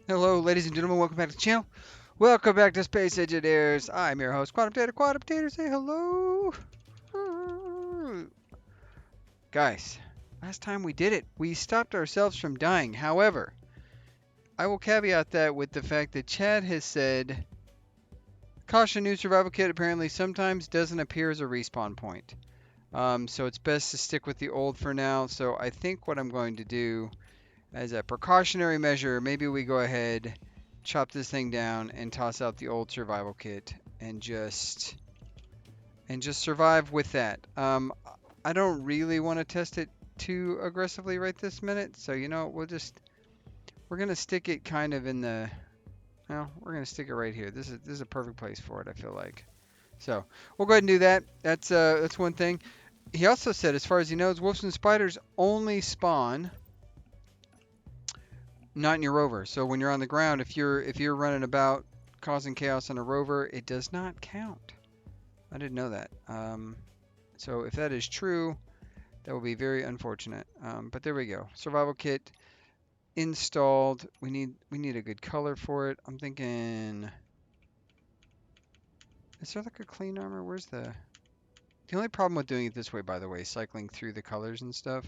Hello, ladies and gentlemen. Welcome back to the channel. Welcome back to Space Engineers. I'm your host, Quadruptator. Quadruptator, say hello. Guys, last time we did it, we stopped ourselves from dying. However, I will caveat that with the fact that Chad has said, caution, new survival kit apparently sometimes doesn't appear as a respawn point. So it's best to stick with the old for now. So I think what I'm going to do as a precautionary measure, maybe we go ahead, chop this thing down, and toss out the old survival kit, and just survive with that. I don't really want to test it too aggressively right this minute, so we're gonna stick it kind of in the. Well, we're gonna stick it right here. This is a perfect place for it. I feel like. So we'll go ahead and do that. That's one thing. He also said, as far as he knows, wolves and spiders only spawn not in your rover. So when you're on the ground, if you're running about causing chaos on a rover, it does not count. I didn't know that. So if that is true, that will be very unfortunate. But there we go. Survival kit installed. We need a good color for it. I'm thinking. Is there like a clean armor? Where's the only problem with doing it this way, by the way, cycling through the colors and stuff,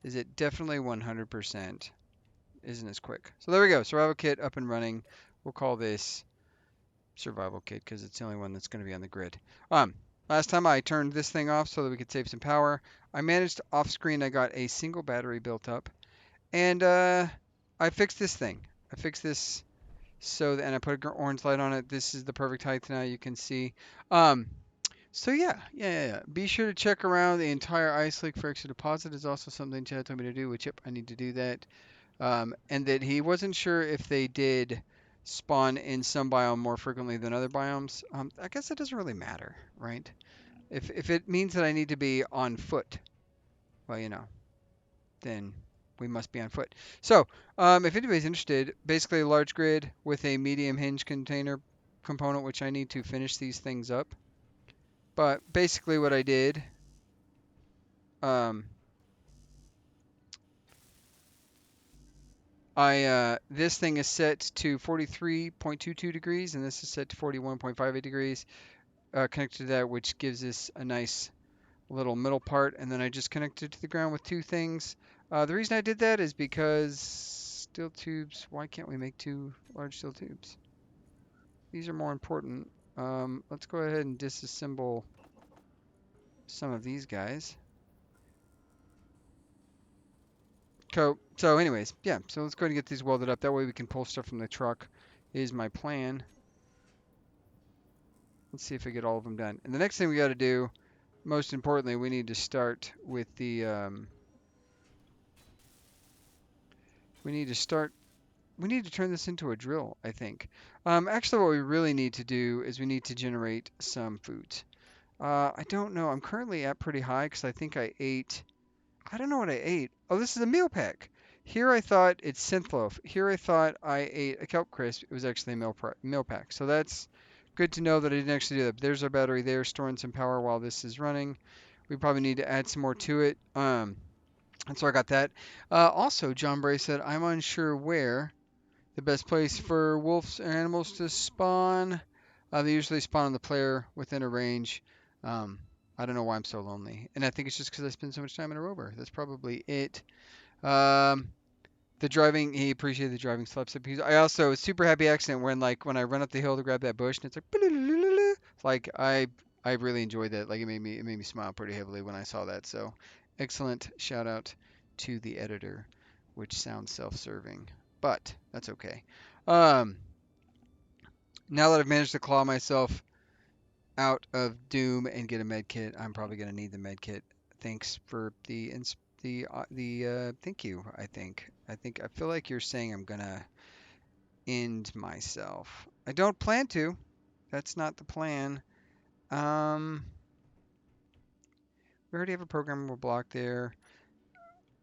is it definitely 100% isn't as quick. So there we go. Survival kit up and running. We'll call this survival kit because it's the only one that's going to be on the grid. Last time I turned this thing off so that we could save some power. I managed off screen. I got a single battery built up, and I fixed this thing. I fixed this and I put an orange light on it. This is the perfect height now. You can see. Um, so yeah. Be sure to check around the entire ice lake for extra deposit. Is also something Chad told me to do. Which yep, I need to do that. And that he wasn't sure if they did spawn in some biome more frequently than other biomes. I guess it doesn't really matter, right? If it means that I need to be on foot, well, then we must be on foot. So, if anybody's interested, basically a large grid with a medium hinge container component, which I need to finish these things up. But basically, what I did, um, this thing is set to 43.22 degrees, and this is set to 41.58 degrees. Connected to that, which gives us a nice little middle part, and then I just connected to the ground with two things. The reason I did that is because steel tubes. Why can't we make two large steel tubes? These are more important. Let's go ahead and disassemble some of these guys. So anyways, yeah. So let's go ahead and get these welded up. That way we can pull stuff from the truck. Is my plan. Let's see if I get all of them done. And the next thing we got to do, most importantly, we need to start with the. We need to start we need to turn this into a drill, I think. Actually, what we really need to do is we need to generate some foods. I don't know. I'm currently at pretty high because I think I ate. I don't know what I ate. Oh, this is a meal pack. Here I thought it's synth loaf. Here I thought I ate a kelp crisp. It was actually a meal pack. So that's good to know that I didn't actually do that. But there's our battery there, storing some power while this is running. We probably need to add some more to it. And so I got that. Also, John Bray said, I'm unsure where the best place for wolves or animals to spawn. They usually spawn on the player within a range. Um, I don't know why I'm so lonely, and I think it's just because I spend so much time in a rover. That's probably it. Um, the driving, he appreciated the driving slapstick. I also was super happy accident when I run up the hill to grab that bush and it's like I really enjoyed that. Like it made me smile pretty heavily when I saw that. So excellent shout out to the editor, which sounds self-serving, but that's okay. Um, Now that I've managed to claw myself out of Doom and get a med kit, I'm probably gonna need the med kit. Thanks for the thank you. I feel like you're saying I'm gonna end myself. I don't plan to. That's not the plan. Um, we already have a programmable block there.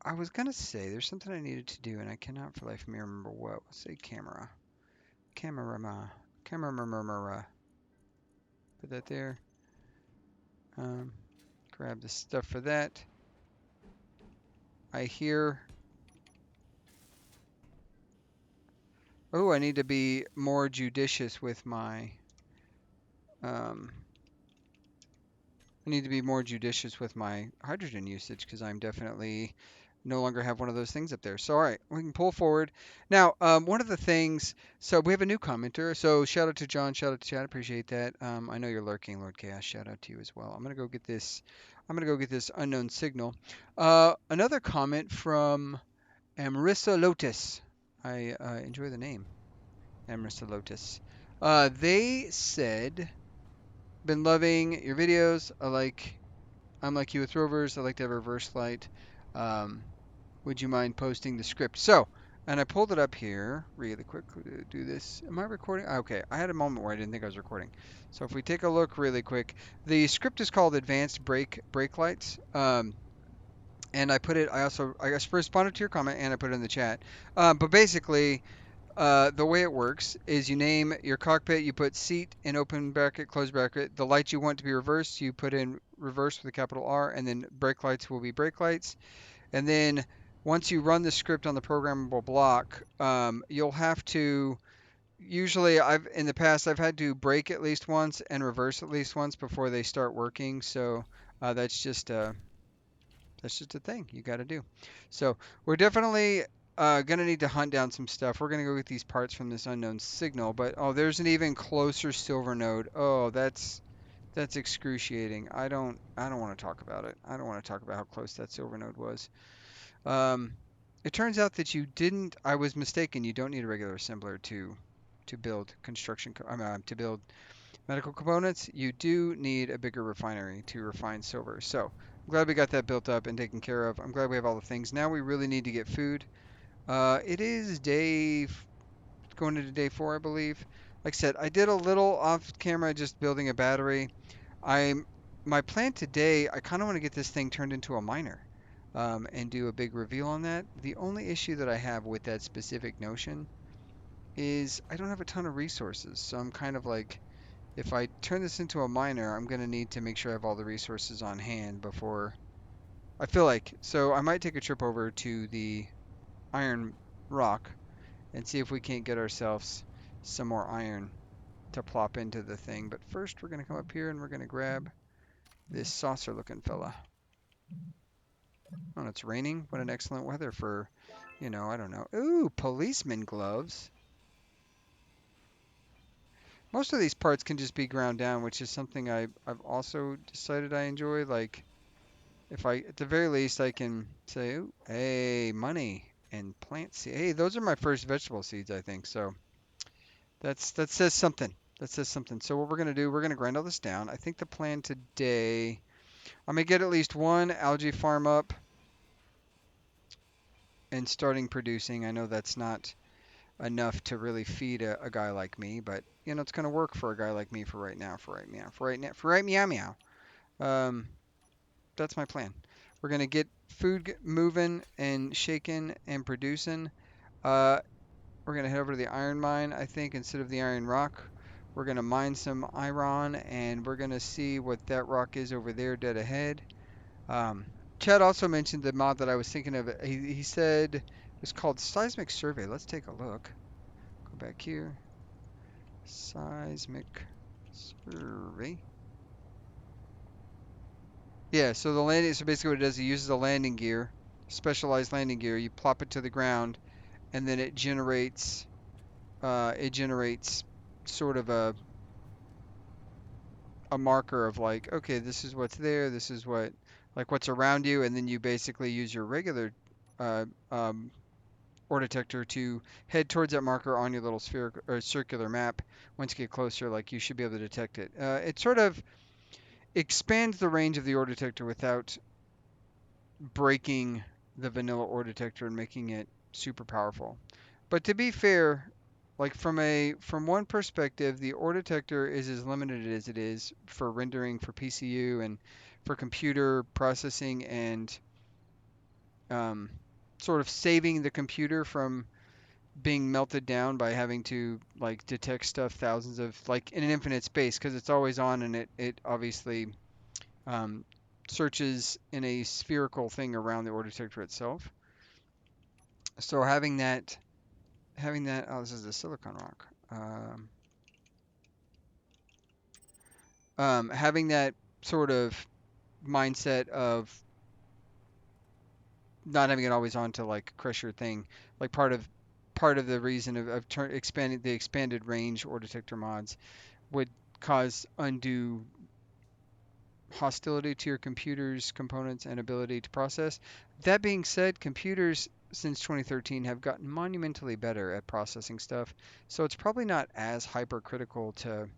I was gonna say there's something I needed to do, and I cannot for the life of me remember what. Let's say camera, camera. Put that there. Um, Grab the stuff for that. I hear Oh, I need to be more judicious with my um, I need to be more judicious with my hydrogen usage because I'm definitely no longer have one of those things up there. So, all right, we can pull forward. Now, one of the things, so we have a new commenter. So, shout out to John, shout out to Chad, appreciate that. I know you're lurking, Lord Chaos. Shout out to you as well. I'm gonna go get this. I'm gonna go get this unknown signal. Another comment from Amarissa Lotus. I enjoy the name, Amarissa Lotus. They said, been loving your videos. I'm like you with rovers. I like to have a reverse flight. Um, would you mind posting the script? So, and I pulled it up here really quick to do this. Am I recording? Okay, I had a moment where I didn't think I was recording. So if we take a look really quick, the script is called Advanced Brake Lights. And I put it. I just responded to your comment and I put it in the chat. But basically, the way it works is you name your cockpit, you put seat in open bracket, close bracket. The lights you want to be reversed, you put in reverse with a capital R, and then brake lights will be brake lights. And then once you run the script on the programmable block, you'll have to. Usually, I've in the past I've had to brake at least once and reverse at least once before they start working. So that's just a thing you got to do. So we're definitely gonna need to hunt down some stuff. We're gonna go get these parts from this unknown signal. But oh, there's an even closer silver node. Oh, that's excruciating. I don't want to talk about it. I don't want to talk about how close that silver node was. Um, it turns out that you didn't. I was mistaken. You don't need a regular assembler to build to build medical components. You do need a bigger refinery to refine silver. So I'm glad we got that built up and taken care of. I'm glad we have all the things. Now we really need to get food. It is going into day 4, I believe. Like I said, I did a little off camera just building a battery. I'm My plan today, I kind of want to get this thing turned into a miner, and do a big reveal on that. The only issue that I have with that specific notion is I don't have a ton of resources. So I'm kind of like, if I turn this into a miner, I'm going to need to make sure I have all the resources on hand before I feel like. So I might take a trip over to the iron rock and see if we can't get ourselves some more iron to plop into the thing. But first, we're going to come up here and we're going to grab this saucer looking fella. Oh, it's raining. What an excellent weather for, I don't know. Ooh, policeman gloves. Most of these parts can just be ground down, which is something I've also decided I enjoy. Like, if I, at the very least, I can say, ooh, hey, money and plant seed. Hey, those are my first vegetable seeds, I think. So that says something. That says something. So what we're gonna do, we're gonna grind all this down. I think the plan today, I'm gonna get at least one algae farm up and starting producing. I know that's not enough to really feed a guy like me, but it's gonna work for a guy like me for right now. For right now. For right now. For right meow meow. Um, that's my plan. We're gonna get food moving and shaking and producing. Uh, we're gonna head over to the iron mine, I think, instead of the iron rock. We're gonna mine some iron and we're gonna see what that rock is over there dead ahead. Um, Chad also mentioned the mod that I was thinking of. He said it's called Seismic Survey. Let's take a look. Go back here. Seismic Survey. Yeah, so so basically what it does, it uses a landing gear, specialized landing gear. You plop it to the ground, and then it generates sort of a marker of like, okay, this is what's there, this is what's around you, and then you basically use your regular uh, ore detector to head towards that marker on your little sphere or circular map. Once you get closer, like you should be able to detect it. It sort of expands the range of the ore detector without breaking the vanilla ore detector and making it super powerful. But to be fair, like from one perspective, the ore detector is as limited as it is for rendering for PCU and for computer processing and um, sort of saving the computer from being melted down by having to like detect stuff thousands of like in an infinite space because it's always on and it obviously um, searches in a spherical thing around the ore detector itself. So having that having that. Oh, this is the silicon rock. Having that sort of mindset of not having it always on to like crush your thing, like part of the reason of expanding the expanded range or detector mods would cause undue hostility to your computer's components and ability to process. That being said, computers since 2013 have gotten monumentally better at processing stuff, so it's probably not as hypercritical to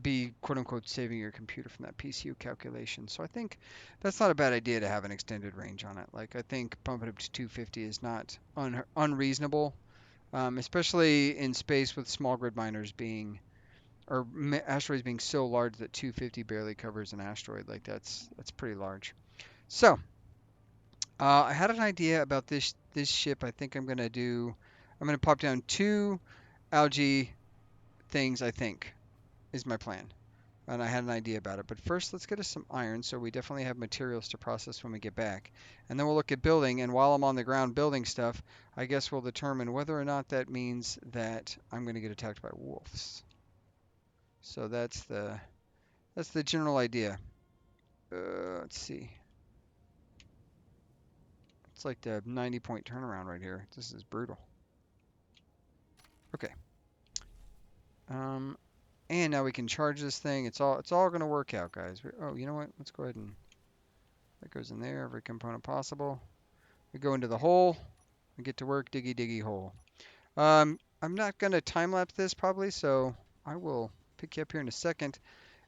be quote unquote saving your computer from that PCU calculation. So I think that's not a bad idea to have an extended range on it. Like I think bumping up to 250 is not unreasonable, especially in space with small grid miners being or asteroids being so large that 250 barely covers an asteroid. Like that's pretty large. So I had an idea about this ship. I think I'm gonna do. I'm gonna pop down two algae things. I think is my plan. And I had an idea about it. But first, let's get us some iron so we definitely have materials to process when we get back. And then we'll look at building. And while I'm on the ground building stuff, I guess we'll determine whether or not that means that I'm going to get attacked by wolves. So that's the general idea. Let's see. It's like the 90-point turnaround right here. This is brutal. Okay. Um, and now we can charge this thing. It's all going to work out, guys. Oh, you know what? Let's go ahead and that goes in there. Every component possible. We go into the hole. We get to work. Diggy, diggy hole. I'm not going to time lapse this probably, so I will pick you up here in a second,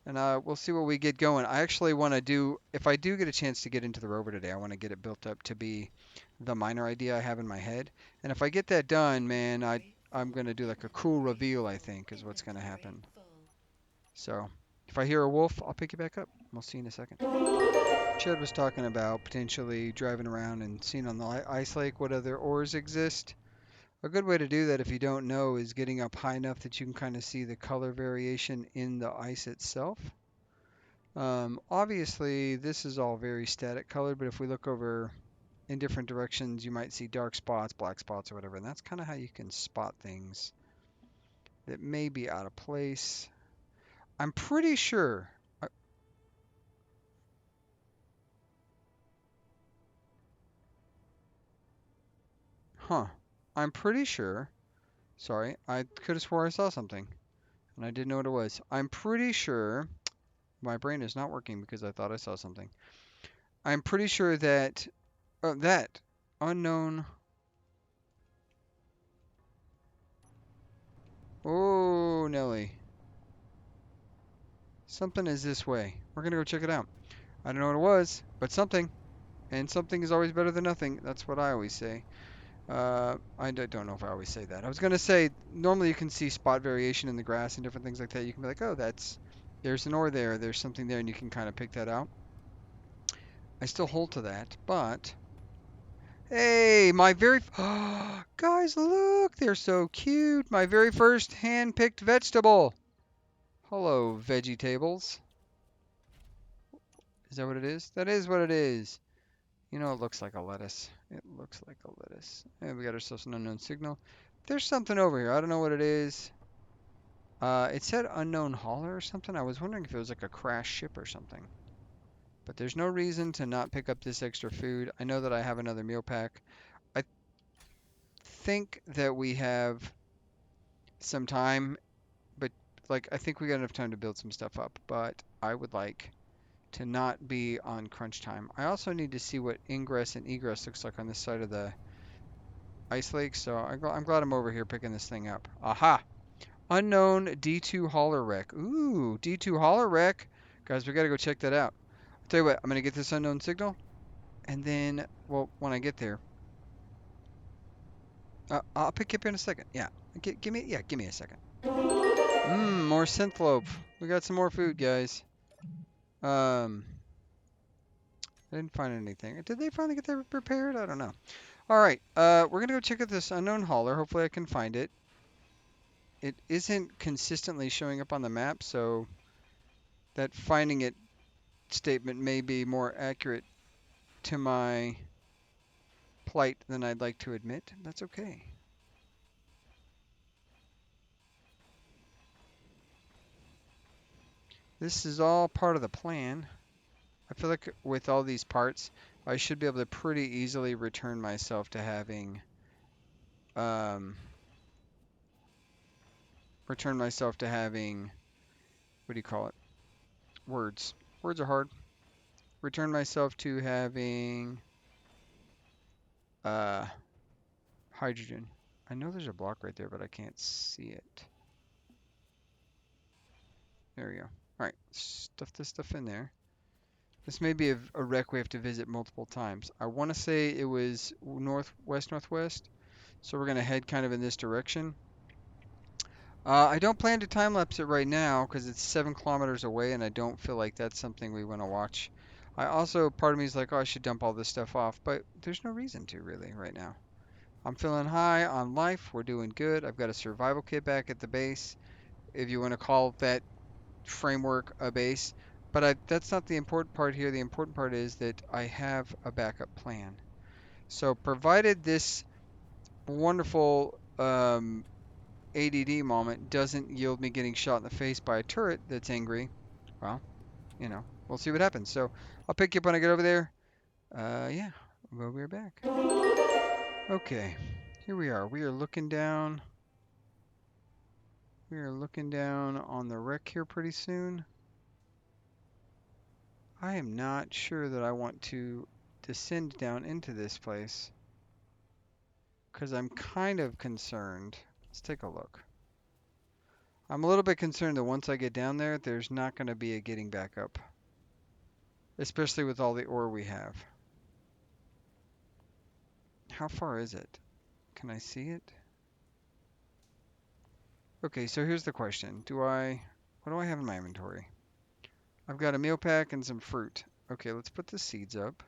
and we'll see what we get going. I actually want to do, if I do get a chance to get into the rover today, I want to get it built up to be the miner idea I have in my head. And if I get that done, man, I'm going to do like a cool reveal, I think, is what's going to happen. So if I hear a wolf, I'll pick you back up. We'll see you in a second. Chad was talking about potentially driving around and seeing on the ice lake what other ores exist. A good way to do that if you don't know is getting up high enough that you can kind of see the color variation in the ice itself. Obviously, this is all very static colored, but if we look over in different directions, you might see dark spots, black spots, or whatever, and that's kind of how you can spot things that may be out of place. I'm pretty sure. uh, Huh. I'm pretty sure. Sorry, I could have swore I saw something, and I didn't know what it was. I'm pretty sure my brain is not working because I thought I saw something. I'm pretty sure that unknown. Oh, Nelly, something is this way. We're gonna go check it out. I don't know what it was, but something, and something is always better than nothing. That's what I always say. I don't know if I always say that. I was gonna say normally you can see spot variation in the grass and different things like that. You can be like, oh, there's an ore there, there's something there, and you can kind of pick that out. I still hold to that, but hey, my very guys, look, they're so cute. My very first hand-picked vegetable. Hello, veggie tables. Is that what it is? That is what it is. You know, it looks like a lettuce. It looks like a lettuce. And we got ourselves an unknown signal. There's something over here. I don't know what it is. It said unknown hauler or something. I was wondering if it was like a crashed ship or something. But there's no reason to not pick up this extra food. I know that I have another meal pack. I think that we have some time, but like I think we got enough time to build some stuff up. But I would like to not be on crunch time. I also need to see what ingress and egress looks like on this side of the ice lake, so I'm glad I'm over here picking this thing up. Aha! Unknown D2 hauler wreck. Ooh, D2 hauler wreck. Guys, we gotta go check that out. I'll tell you what, I'm gonna get this unknown signal, and then, well, when I get there, I'll pick you up in a second. Yeah, give me a second. More synthlope. We got some more food, guys. Um, I didn't find anything. Did they finally get that repaired? I don't know. All right, we're gonna go check out this unknown hauler. Hopefully I can find it. It isn't consistently showing up on the map, so that finding it statement may be more accurate to my plight than I'd like to admit. That's okay. This is all part of the plan. I feel like with all these parts, I should be able to pretty easily return myself to having, um, what do you call it? Words. Words are hard. Return myself to having, uh, hydrogen. I know there's a block right there, but I can't see it. There we go. All right, stuff this stuff in there. This may be a wreck we have to visit multiple times. I want to say it was northwest, northwest. So we're going to head kind of in this direction. I don't plan to time lapse it right now because it's 7 kilometers away and I don't feel like that's something we want to watch. I also, part of me is like, oh, I should dump all this stuff off, but there's no reason to really right now. I'm feeling high on life. We're doing good. I've got a survival kit back at the base, if you want to call that framework a base. But that's not the important part here. The important part is that I have a backup plan. So provided this wonderful ADD moment doesn't yield me getting shot in the face by a turret that's angry, well, we'll see what happens. So I'll pick you up when I get over there. Yeah, we'll be right back. Okay, here we are. We are looking down. We are looking down on the wreck here pretty soon. I am not sure that I want to descend down into this place because I'm kind of concerned. Let's take a look. I'm a little bit concerned that once I get down there, there's not going to be a getting back up, especially with all the ore we have. How far is it? Can I see it? Okay, so here's the question. What do I have in my inventory? I've got a meal pack and some fruit. Okay, let's put the seeds up.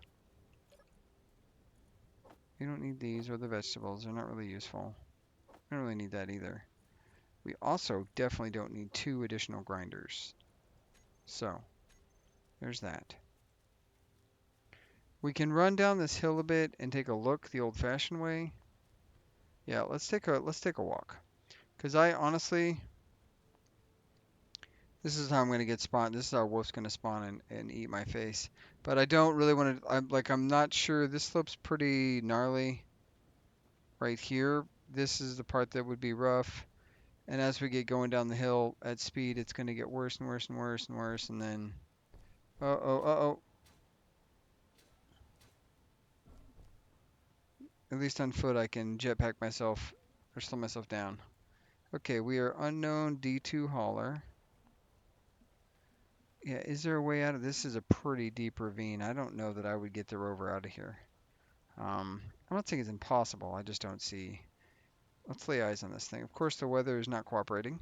We don't need these or the vegetables. They're not really useful. We don't really need that either. We also definitely don't need 2 additional grinders. So, there's that. We can run down this hill a bit and take a look the old-fashioned way. Yeah, let's take a walk. Because I honestly, this is how I'm going to get spawned. This is how wolf's going to spawn and eat my face. But I don't really want to, I'm not sure. This slope's pretty gnarly right here. This is the part that would be rough. And as we get going down the hill at speed, it's going to get worse and worse and worse and worse. And then, uh-oh, uh-oh. At least on foot, I can jetpack myself or slow myself down. Okay, we are unknown D2 hauler. Yeah, is there a way out of this? Is a pretty deep ravine. I don't know that I would get the rover out of here. I'm not saying it's impossible. I just don't see. Let's lay eyes on this thing. Of course, the weather is not cooperating.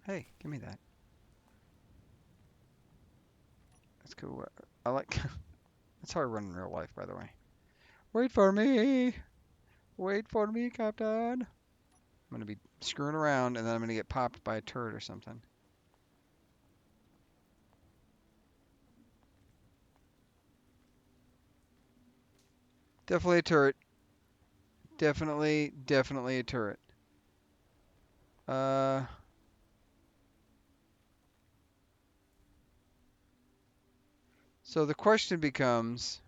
Hey, give me that. That's cool. I like. That's how I run in real life, by the way. Wait for me. Wait for me, Captain. I'm gonna be screwing around, and then I'm gonna get popped by a turret or something. Definitely a turret. Definitely a turret. Uh, so the question becomes,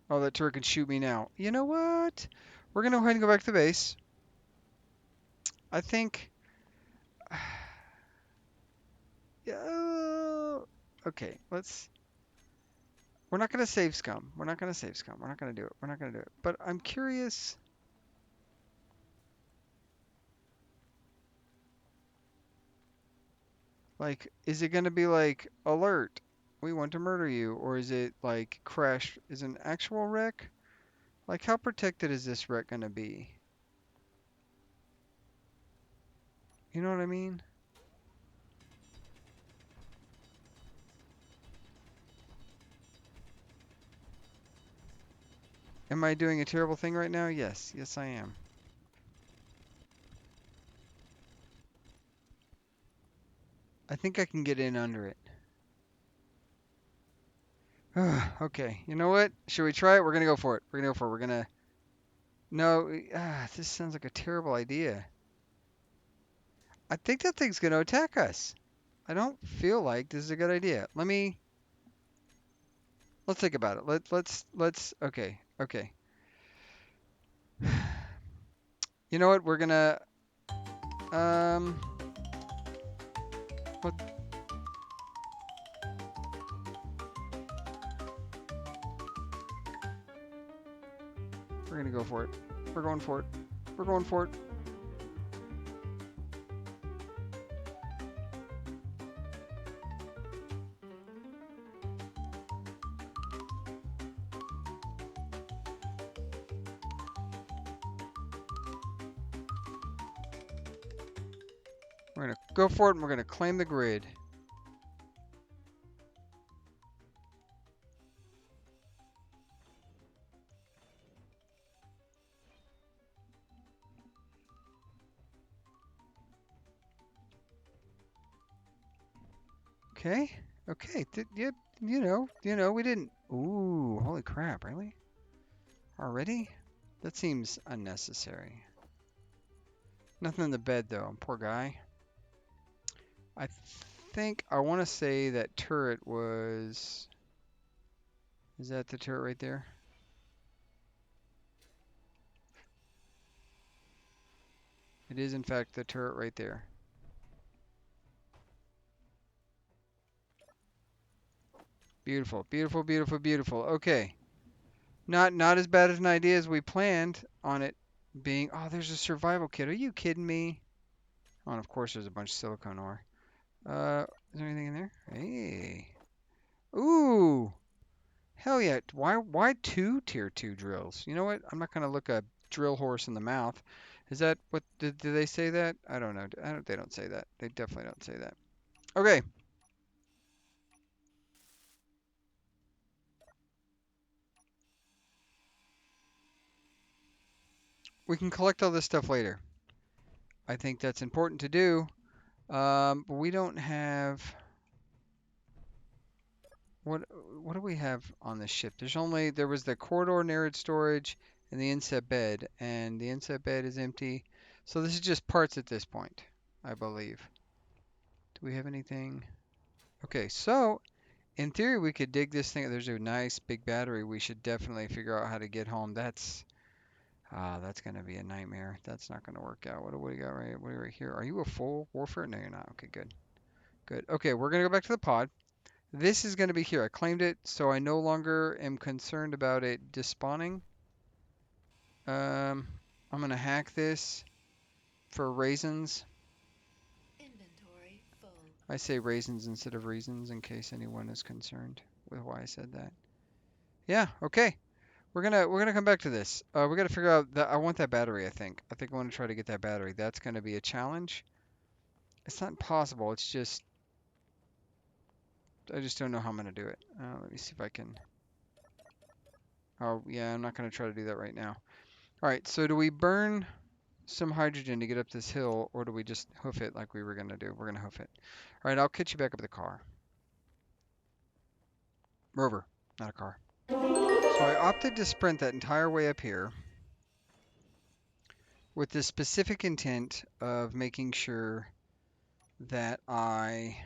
oh, that turret can shoot me now. You know what? We're gonna go ahead and go back to the base. I think, yeah, okay, we're not gonna save scum. We're not gonna save scum. We're not gonna do it. We're not gonna do it. But I'm curious, like, is it gonna be like, alert, we want to murder you? Or is it like, crash, is an actual wreck? Like, how protected is this wreck gonna be? You know what I mean? Am I doing a terrible thing right now? Yes. Yes, I am. I think I can get in under it. Okay, you know what? Should we try it? We're gonna go for it. We're gonna go for it. We're gonna. No, this sounds like a terrible idea. I think that thing's gonna attack us. I don't feel like this is a good idea. Let's think about it. Let's. Okay, okay. You know what? We're gonna. Um. What? We're gonna go for it. We're going for it. We're going for it. We're gonna go for it, and we're gonna claim the grid. Okay. Okay. Yep. We didn't. Ooh, holy crap! Really? Already? That seems unnecessary. Nothing in the bed though. Poor guy. I think I want to say that turret was. Is that the turret right there? It is in fact the turret right there. Beautiful, beautiful, beautiful, beautiful. Okay. Not as bad as an idea as we planned on it being. Oh, there's a survival kit. Are you kidding me? Oh, and of course there's a bunch of silicone ore. Is there anything in there? Hey. Ooh. Hell yeah. Why two tier 2 drills? You know what? I'm not gonna look a drill horse in the mouth. Is that what did they say that? I don't know. They don't say that. They definitely don't say that. Okay. We can collect all this stuff later. I think that's important to do. But we don't have what what do we have on the ship? There was the corridor narrowed storage and the inset bed, and the inset bed is empty. So this is just parts at this point, I believe. Do we have anything? Okay, so in theory we could dig this thing. There's a nice big battery. We should definitely figure out how to get home. That's gonna be a nightmare. That's not gonna work out. What do we got right here? Are you a full warfare? No, you're not. Okay, good. Good. Okay, we're gonna go back to the pod. This is going to be here. I claimed it, so I no longer am concerned about it despawning. Um, I'm going to hack this for raisins. Inventory full. I say raisins instead of reasons in case anyone is concerned with why I said that. Yeah, okay. We're gonna come back to this. We got to figure out that I want that battery, I think I want to try to get that battery. That's going to be a challenge. It's not impossible. It's just I just don't know how I'm going to do it. Let me see if I can. Oh, yeah, I'm not going to try to do that right now. All right, so do we burn some hydrogen to get up this hill, or do we just hoof it like we were going to do? We're going to hoof it. All right, I'll catch you back up at the car. Rover, not a car. So I opted to sprint that entire way up here with the specific intent of making sure that I...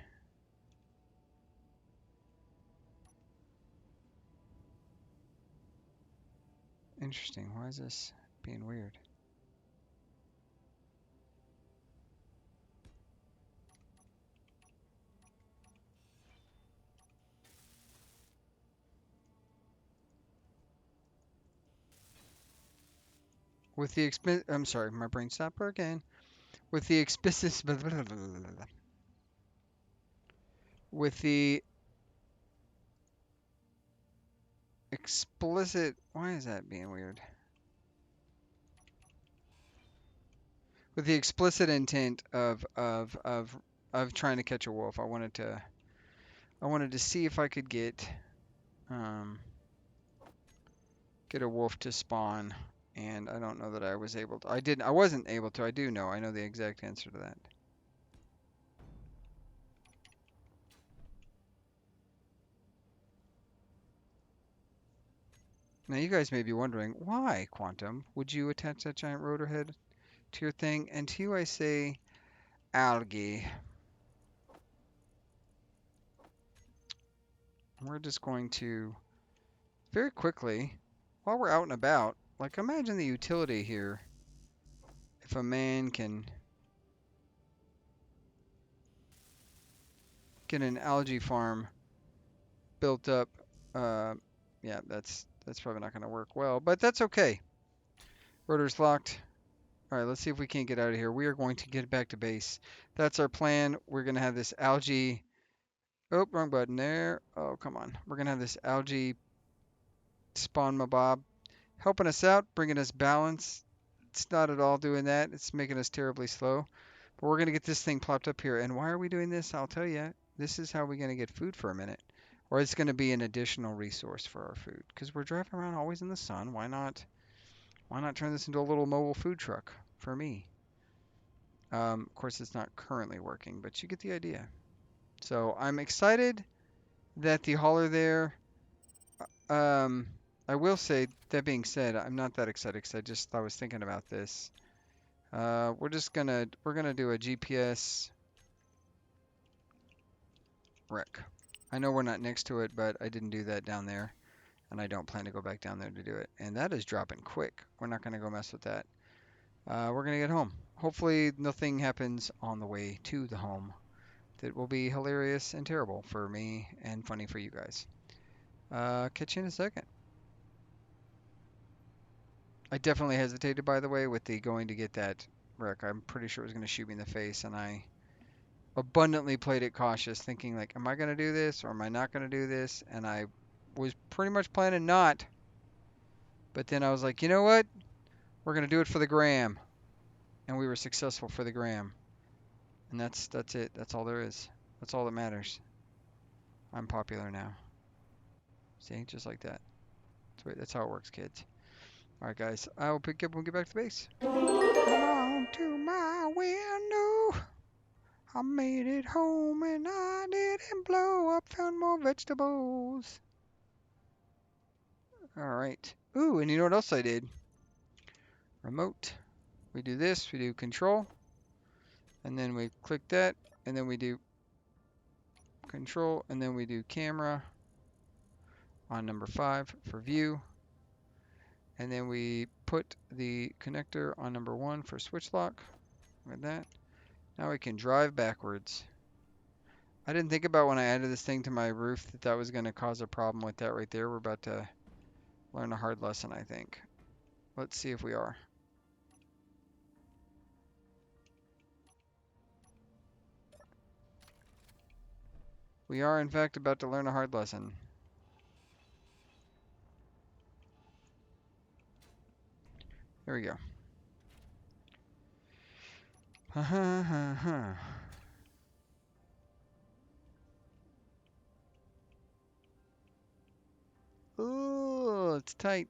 Interesting, why is this being weird? With the expense... I'm sorry, my brain stopped again. With the expenses... With the explicit... Why is that being weird? With the explicit intent of trying to catch a wolf. I wanted to see if I could um, get a wolf to spawn, and I don't know that I was able to. I wasn't able to. I do know. I know the exact answer to that. Now you guys may be wondering, why, Quantum, would you attach that giant rotor head to your thing? And to you I say, algae. We're just going to very quickly, while we're out and about, like imagine the utility here. If a man can get an algae farm built up, uh, yeah, that's probably not going to work well, but that's okay. Rotor's locked. All right, let's see if we can't get out of here. We are going to get back to base. That's our plan. We're going to have this algae. Oh, wrong button there. Oh, come on. We're going to have this algae spawn mabob helping us out, bringing us balance. It's not at all doing that. It's making us terribly slow. But we're going to get this thing plopped up here. And why are we doing this? I'll tell you. This is how we're going to get food for a minute. Or it's going to be an additional resource for our food. Because we're driving around always in the sun. Why not? Why not turn this into a little mobile food truck for me? Of course, it's not currently working, but you get the idea. So I'm excited that the hauler there. Um, I will say that being said, I'm not that excited because I was thinking about this. We're gonna do a GPS wreck. I know we're not next to it, but I didn't do that down there, and I don't plan to go back down there to do it. And that is dropping quick. We're not gonna go mess with that. We're gonna get home. Hopefully, nothing happens on the way to the home that will be hilarious and terrible for me and funny for you guys. Catch you in a second. I definitely hesitated, by the way, with the going to get that wreck. I'm pretty sure it was going to shoot me in the face, and I abundantly played it cautious, thinking like, am I going to do this or am I not going to do this? And I was pretty much planning not. But then I was like, you know what? We're going to do it for the gram, and we were successful for the gram. And that's it. That's all there is. That's all that matters. I'm popular now. See, just like that. That's how it works, kids. All right, guys. I will pick up when we get back to base. Come on to my window. I made it home and I didn't blow up. Found more vegetables. All right. Ooh, and you know what else I did? Remote. We do this. We do control. And then we click that. And then we do control. And then we do camera on number 5 for view. And then we put the connector on number 1 for switch lock. Like that. Now we can drive backwards. I didn't think about when I added this thing to my roof that that was going to cause a problem with that right there. We're about to learn a hard lesson, I think. Let's see if we are. We are, in fact, about to learn a hard lesson. There we go. Ha ha ha ha. Ooh, it's tight.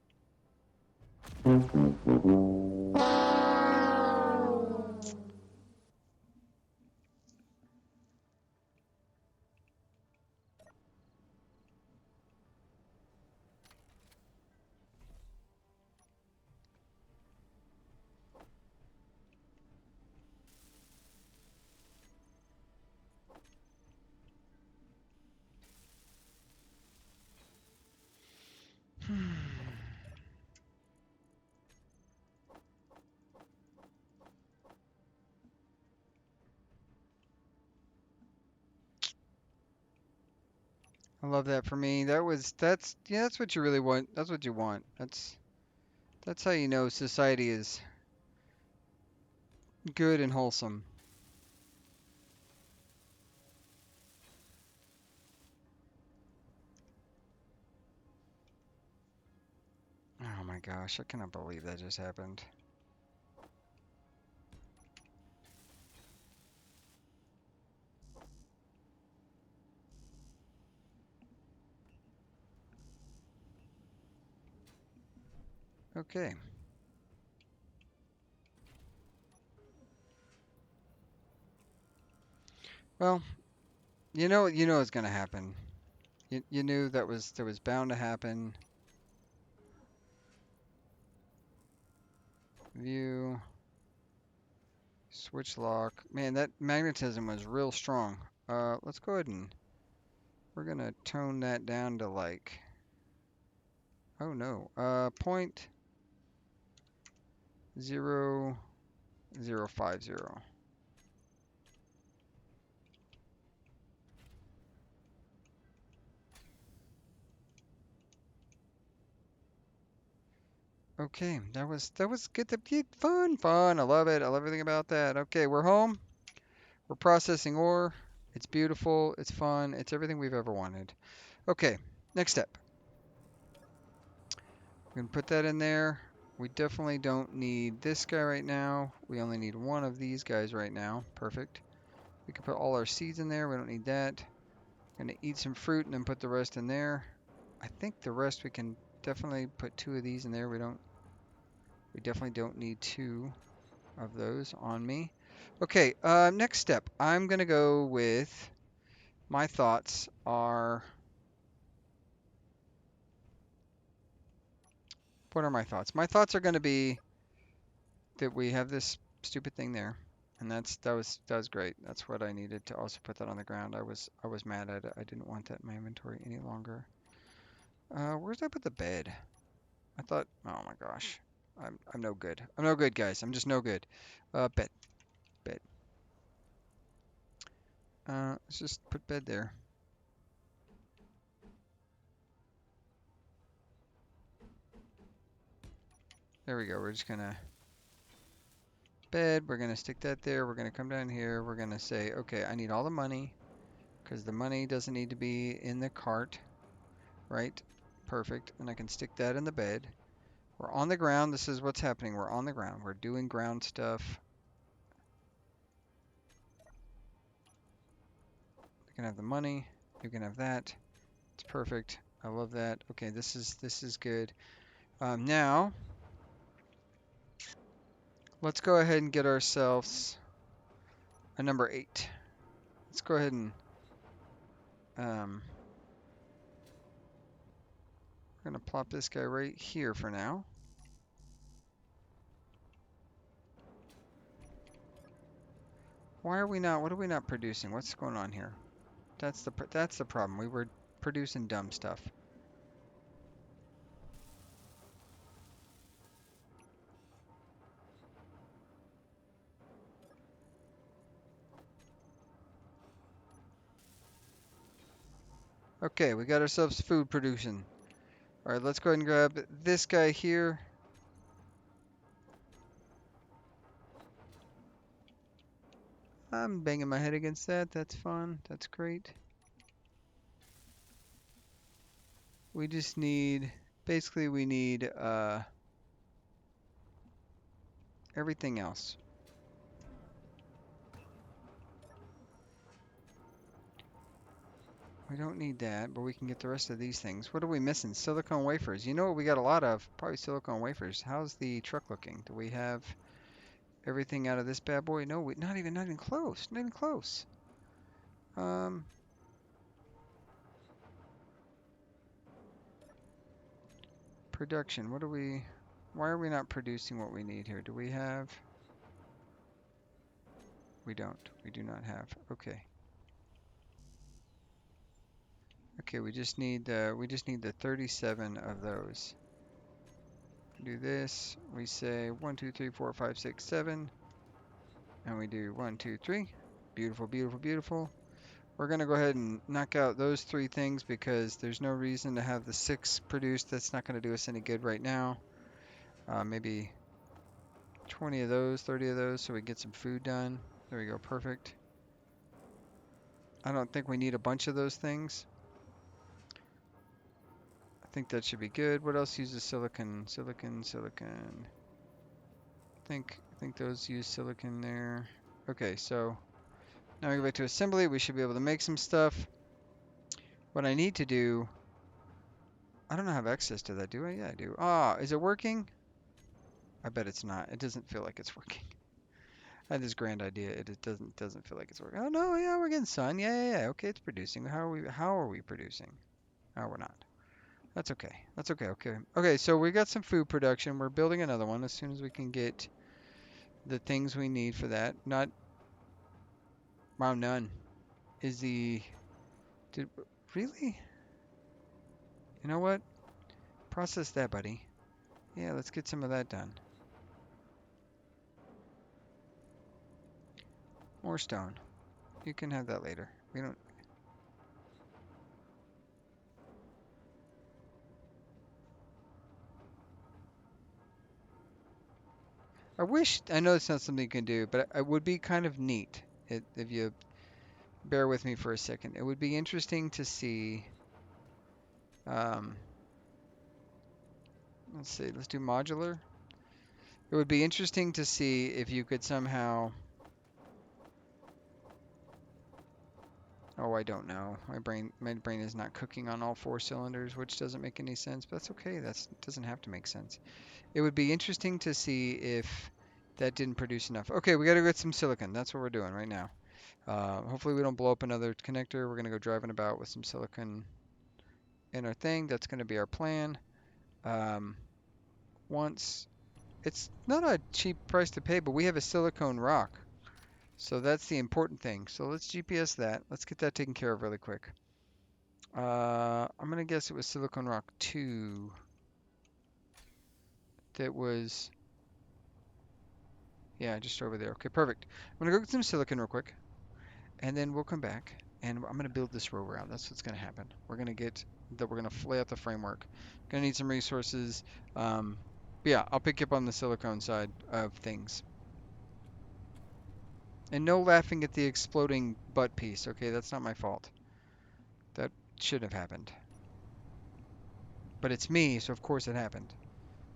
I love that for me. That's what you really want. That's what you want. That's how you know society is good and wholesome. Oh my gosh, I cannot believe that just happened. Okay. Well, you know it's gonna happen. You knew that was bound to happen. View, switch lock. Man, that magnetism was real strong. Let's go ahead and we're gonna tone that down to like, oh no, point 0.0050. Okay, that was good. Fun. I love it. I love everything about that. Okay, we're home. We're processing ore. It's beautiful. It's fun. It's everything we've ever wanted. Okay, next step. We're gonna put that in there. We definitely don't need this guy right now. We only need one of these guys right now. Perfect. We can put all our seeds in there. We don't need that. Gonna eat some fruit and then put the rest in there. I think the rest we can definitely put two of these in there. We definitely don't need two of those on me. Okay, next step. I'm gonna go with my thoughts are. What are my thoughts? My thoughts are gonna be that we have this stupid thing there, and that was great. That's what I needed to also put that on the ground. I was mad at it. I didn't want that in my inventory any longer. Where's I put the bed? I thought. Oh my gosh, I'm no good. I'm no good, guys. I'm just no good. Bed. Let's just put bed there. There we go. We're just gonna bed. We're gonna stick that there. We're gonna come down here. We're gonna say, okay, I need all the money because the money doesn't need to be in the cart, right? Perfect. And I can stick that in the bed. We're on the ground. This is what's happening. We're on the ground. We're doing ground stuff. You can have the money. You can have that. It's perfect. I love that. Okay, this is good. Now let's go ahead and get ourselves a number 8. Let's go ahead and um, we're gonna plop this guy right here for now. Why are we not? What are we not producing? What's going on here? That's the problem. We were producing dumb stuff. Okay, we got ourselves food producing. All right, let's go ahead and grab this guy here. I'm banging my head against that. That's fun. That's great. We just need, basically we need everything else. We don't need that, but we can get the rest of these things. What are we missing? Silicone wafers. You know what we got a lot of? Probably silicone wafers. How's the truck looking? Do we have everything out of this bad boy? No, not even close. Not even close. Um, Production. What are we? Why are we not producing what we need here? Do we have? We don't. We do not have. Okay. Okay, we just need the 37 of those. Do this. We say 1, 2, 3, 4, 5, 6, 7, and we do 1, 2, 3. Beautiful, beautiful, beautiful. We're gonna go ahead and knock out those 3 things because there's no reason to have the 6 produced. That's not gonna do us any good right now. Maybe 20 of those, 30 of those, so we get some food done. There we go, perfect. I don't think we need a bunch of those things. I think that should be good. What else uses silicon? Silicon. I think those use silicon there. Okay, so now we go back to assembly. We should be able to make some stuff. What I need to do, I don't have access to that, do I? Yeah, I do. Ah, is it working? I bet it's not. It doesn't feel like it's working. I had this grand idea. It doesn't feel like it's working. Oh no, yeah, we're getting sun. Yeah. Okay, it's producing. How are we producing? Oh, we're not. That's okay. That's okay. Okay. Okay, so we got some food production. We're building another one as soon as we can get the things we need for that. Not, wow, none. Is the, did, really? You know what? Process that, buddy. Yeah, let's get some of that done. More stone. You can have that later. We don't, I wish, I know it's not something you can do, but it would be kind of neat if you bear with me for a second. It would be interesting to see, um, let's see, let's do modular. It would be interesting to see if you could somehow, oh, I don't know. My brain is not cooking on all four cylinders, which doesn't make any sense, but that's okay. That doesn't have to make sense. It would be interesting to see if that didn't produce enough. Okay, we got to get some silicon. That's what we're doing right now. Hopefully we don't blow up another connector. We're gonna go driving about with some silicon in our thing. That's gonna be our plan. Um, once it's not a cheap price to pay, but we have a silicone rock. So that's the important thing. So let's GPS that. Let's get that taken care of really quick. I'm gonna guess it was Silicon Rock 2 that was, yeah, just over there. Okay, perfect. I'm gonna go get some silicon real quick, and then we'll come back, and I'm gonna build this rover out. That's what's gonna happen. We're gonna lay out the framework. Gonna need some resources. Um, but yeah, I'll pick you up on the silicone side of things. And no laughing at the exploding butt piece, okay? That's not my fault. That shouldn't have happened. But it's me, so of course it happened.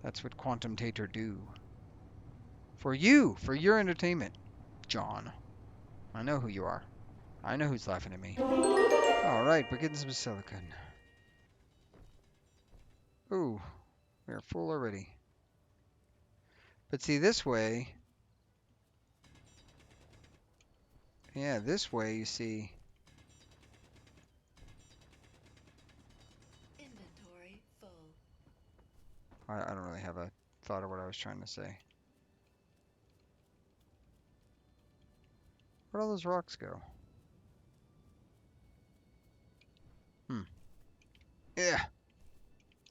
That's what Quantum Tater do. For you, for your entertainment, John. I know who you are. I know who's laughing at me. All right, we're getting some silicon. Ooh, we're full already. But see, this way, yeah, this way, you see, Inventory full. I don't really have a thought of what I was trying to say. Where'd all those rocks go? Hmm. Yeah,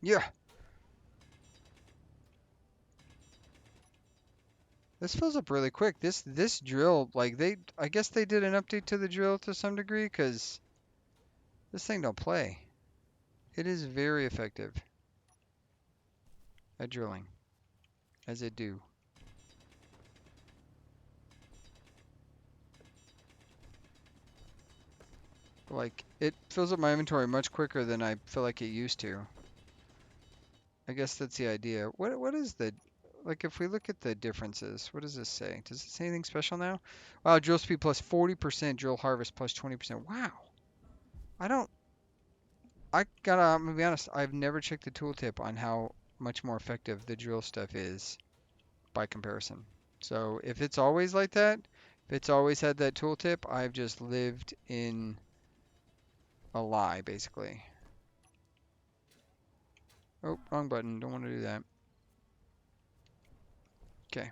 yeah. This fills up really quick. This drill, like I guess they did an update to the drill to some degree, because this thing don't play. It is very effective at drilling, as it do. Like, it fills up my inventory much quicker than I feel like it used to. I guess that's the idea. What is the, like, if we look at the differences, what does this say? Does it say anything special now? Wow, drill speed plus 40%, drill harvest plus 20%. Wow. I don't, I'm gonna be honest, I've never checked the tooltip on how much more effective the drill stuff is by comparison. So if it's always like that, if it's always had that tooltip, I've just lived in a lie, basically. Oh, wrong button. Don't want to do that. Okay.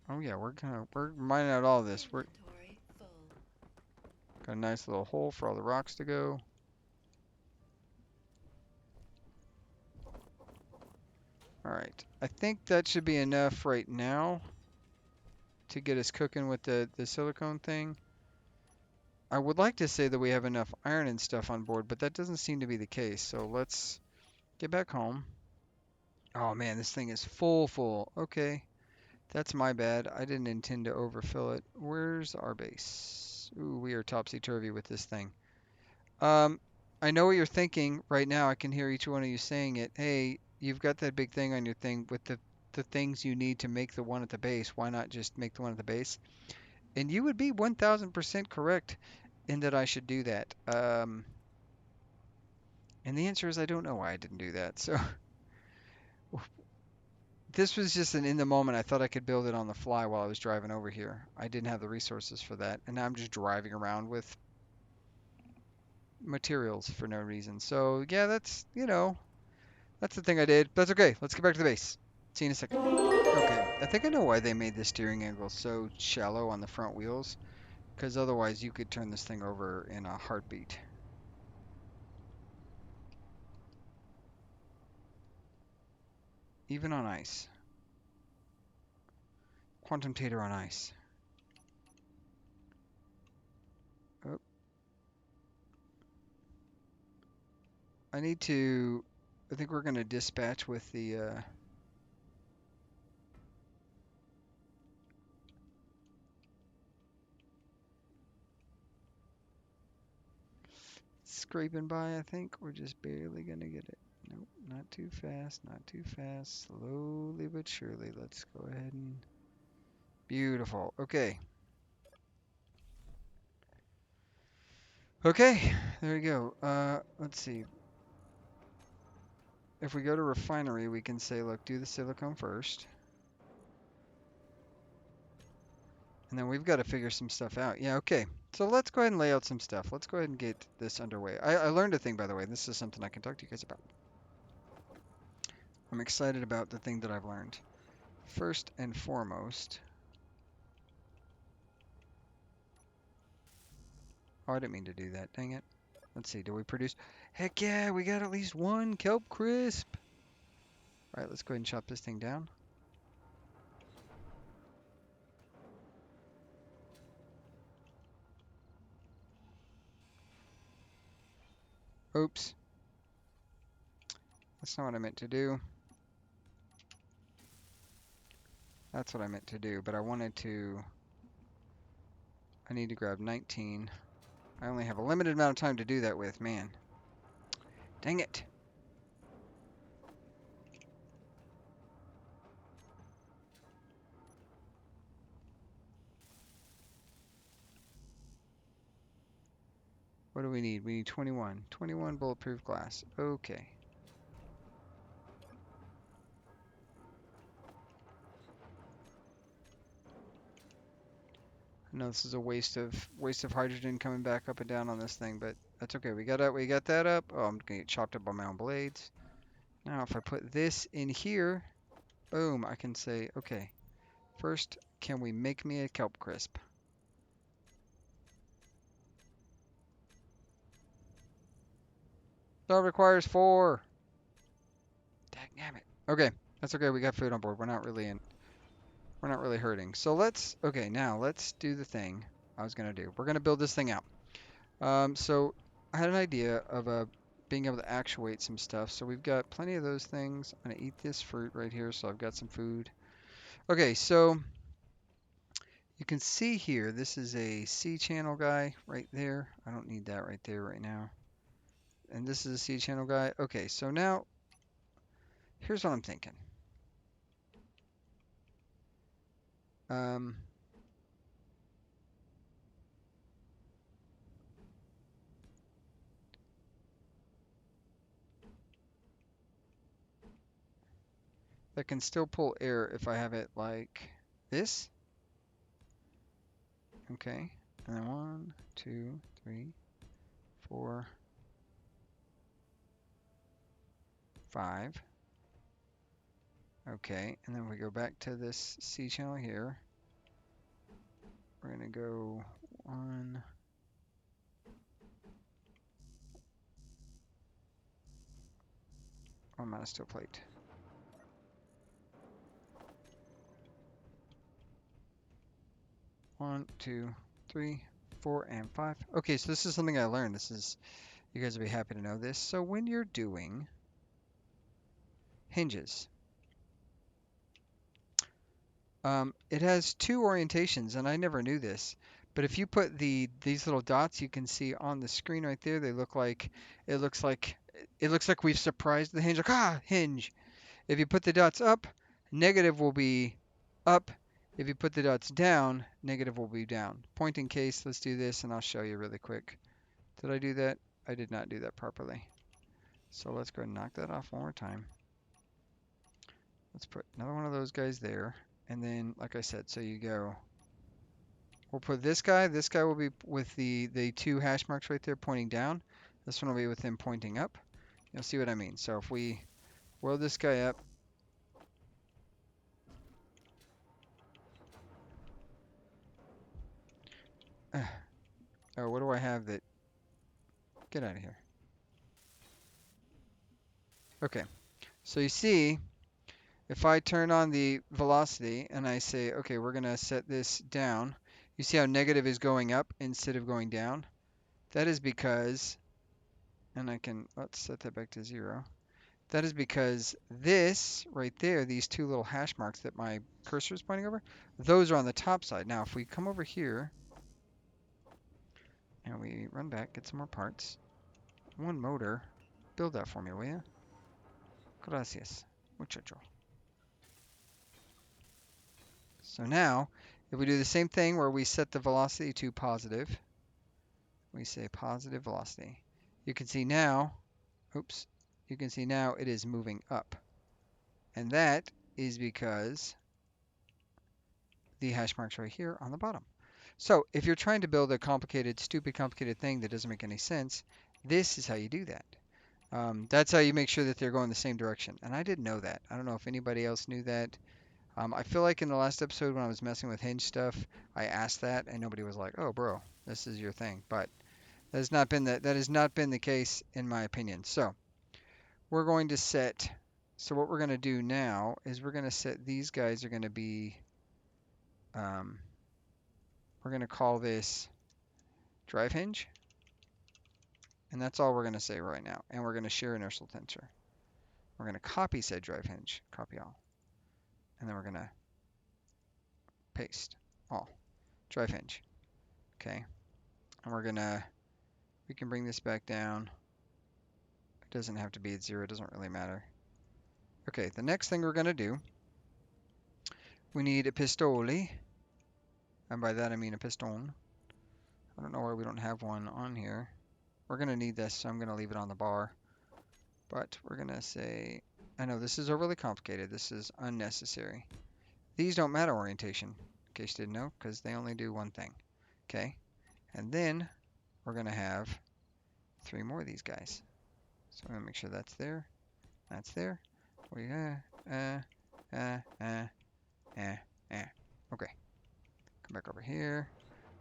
Oh yeah, we're mining out all this. We're Inventory full. got a nice little hole for all the rocks to go. All right. I think that should be enough right now to get us cooking with the silicone thing. I would like to say that we have enough iron and stuff on board, but that doesn't seem to be the case. So let's get back home. Oh man, this thing is full. Okay. That's my bad. I didn't intend to overfill it. Where's our base? Ooh, we are topsy-turvy with this thing. Um, I know what you're thinking right now. I can hear each one of you saying it. Hey, you've got that big thing on your thing with the things you need to make the one at the base. Why not just make the one at the base? And you would be 1000% correct in that I should do that. And the answer is I don't know why I didn't do that. So this was just an in the moment. I thought I could build it on the fly while I was driving over here. I didn't have the resources for that, and now I'm just driving around with materials for no reason. So yeah, that's the thing I did. That's okay. Let's get back to the base. See you in a second. Okay, I think I know why they made the steering angle so shallow on the front wheels, because otherwise you could turn this thing over in a heartbeat, even on ice. Quantum tater on ice. Oh, I need to. I think we're gonna dispatch with the scraping by. I think we're just barely gonna get it. Nope, not too fast, not too fast. Slowly but surely. Let's go ahead and. Beautiful. Okay. Okay, there we go. Let's see. If we go to refinery, we can say, look, do the silicone first. And then we've got to figure some stuff out. Yeah, okay. So let's go ahead and lay out some stuff. Let's go ahead and get this underway. I learned a thing, by the way. This is something I can talk to you guys about. I'm excited about the thing that I've learned. First and foremost. Oh, I didn't mean to do that. Dang it. Let's see. Do we produce? Heck yeah, we got at least one kelp crisp. All right, let's go ahead and chop this thing down. Oops. That's not what I meant to do. That's what I meant to do, but I wanted to. I need to grab 19. I only have a limited amount of time to do that with, man. Dang it. What do we need? We need 21. 21 bulletproof glass. Okay. I know this is a waste of hydrogen coming back up and down on this thing, but that's okay. We got that up. Oh, I'm gonna get chopped up by my own blades. Now if I put this in here, boom, I can say, okay, first, can we make me a kelp crisp? That requires 4. Dagnabbit. Okay, that's okay. We got food on board. We're not really hurting. So now let's do the thing I was gonna do. We're gonna build this thing out. So I had an idea of being able to actuate some stuff. So we've got plenty of those things. I'm gonna eat this fruit right here, so I've got some food. Okay, so you can see here, this is a C channel guy right there. I don't need that right there right now. And this is a C channel guy. Okay, so now here's what I'm thinking. Um, that can still pull air if I have it like this. Okay, and then 1, 2, 3, 4, 5. Okay, and then we go back to this C channel here. We're gonna go 1. Oh, I'm out of steel plate. 1, 2, 3, 4, and 5. Okay, so this is something I learned. You guys will be happy to know this. So when you're doing hinges, it has 2 orientations, and I never knew this. But if you put these little dots you can see on the screen right there, it looks like it looks like we've surprised the hinge. Like hinge. If you put the dots up, negative will be up. If you put the dots down, negative will be down. Point in case, let's do this and I'll show you really quick. Did I do that? I did not do that properly. So let's go and knock that off one more time. Let's put another one of those guys there. And then, like I said, so you go, we'll put this guy will be with the 2 hash marks right there pointing down. This one will be with him pointing up. You'll see what I mean. So if we weld this guy up, oh, what do I have that? Get out of here. Okay, so you see, if I turn on the velocity and I say, okay, we're gonna set this down, you see how negative is going up instead of going down? That is because, and I can, let's set that back to 0. That is because this right there, these two little hash marks that my cursor is pointing over, those are on the top side. Now, if we come over here and we run back, get some more parts, one motor, build that for me, will you? Gracias, muchacho. So now, if we do the same thing where we set the velocity to positive, we say positive velocity. You can see now, oops, you can see now it is moving up. And that is because the hash marks right here on the bottom. So if you're trying to build a complicated, stupid, complicated thing that doesn't make any sense, this is how you do that. That's how you make sure that they're going the same direction. And I didn't know that. I don't know if anybody else knew that. I feel like in the last episode when I was messing with hinge stuff, I asked that and nobody was like, "Oh, bro, this is your thing." But that has not been the case in my opinion. So we're going to set. So what we're going to do now is we're going to set these guys are going to be. Um, we're going to call this drive hinge, and that's all we're going to say right now. And we're going to share inertial tensor. We're going to copy said drive hinge, copy all, and then we're going to paste all drive hinge. Okay, and we can bring this back down. It doesn't have to be at 0. It doesn't really matter. Okay, the next thing we're going to do, we need a pistole, and by that I mean a piston. I don't know why we don't have one on here. We're going to need this, so I'm going to leave it on the bar. But we're going to say, I know this is overly complicated. This is unnecessary. These don't matter orientation, in case you didn't know, because they only do one thing. Okay, and then we're going to have 3 more of these guys. So I'm going to make sure that's there. That's there. We, Okay, come back over here.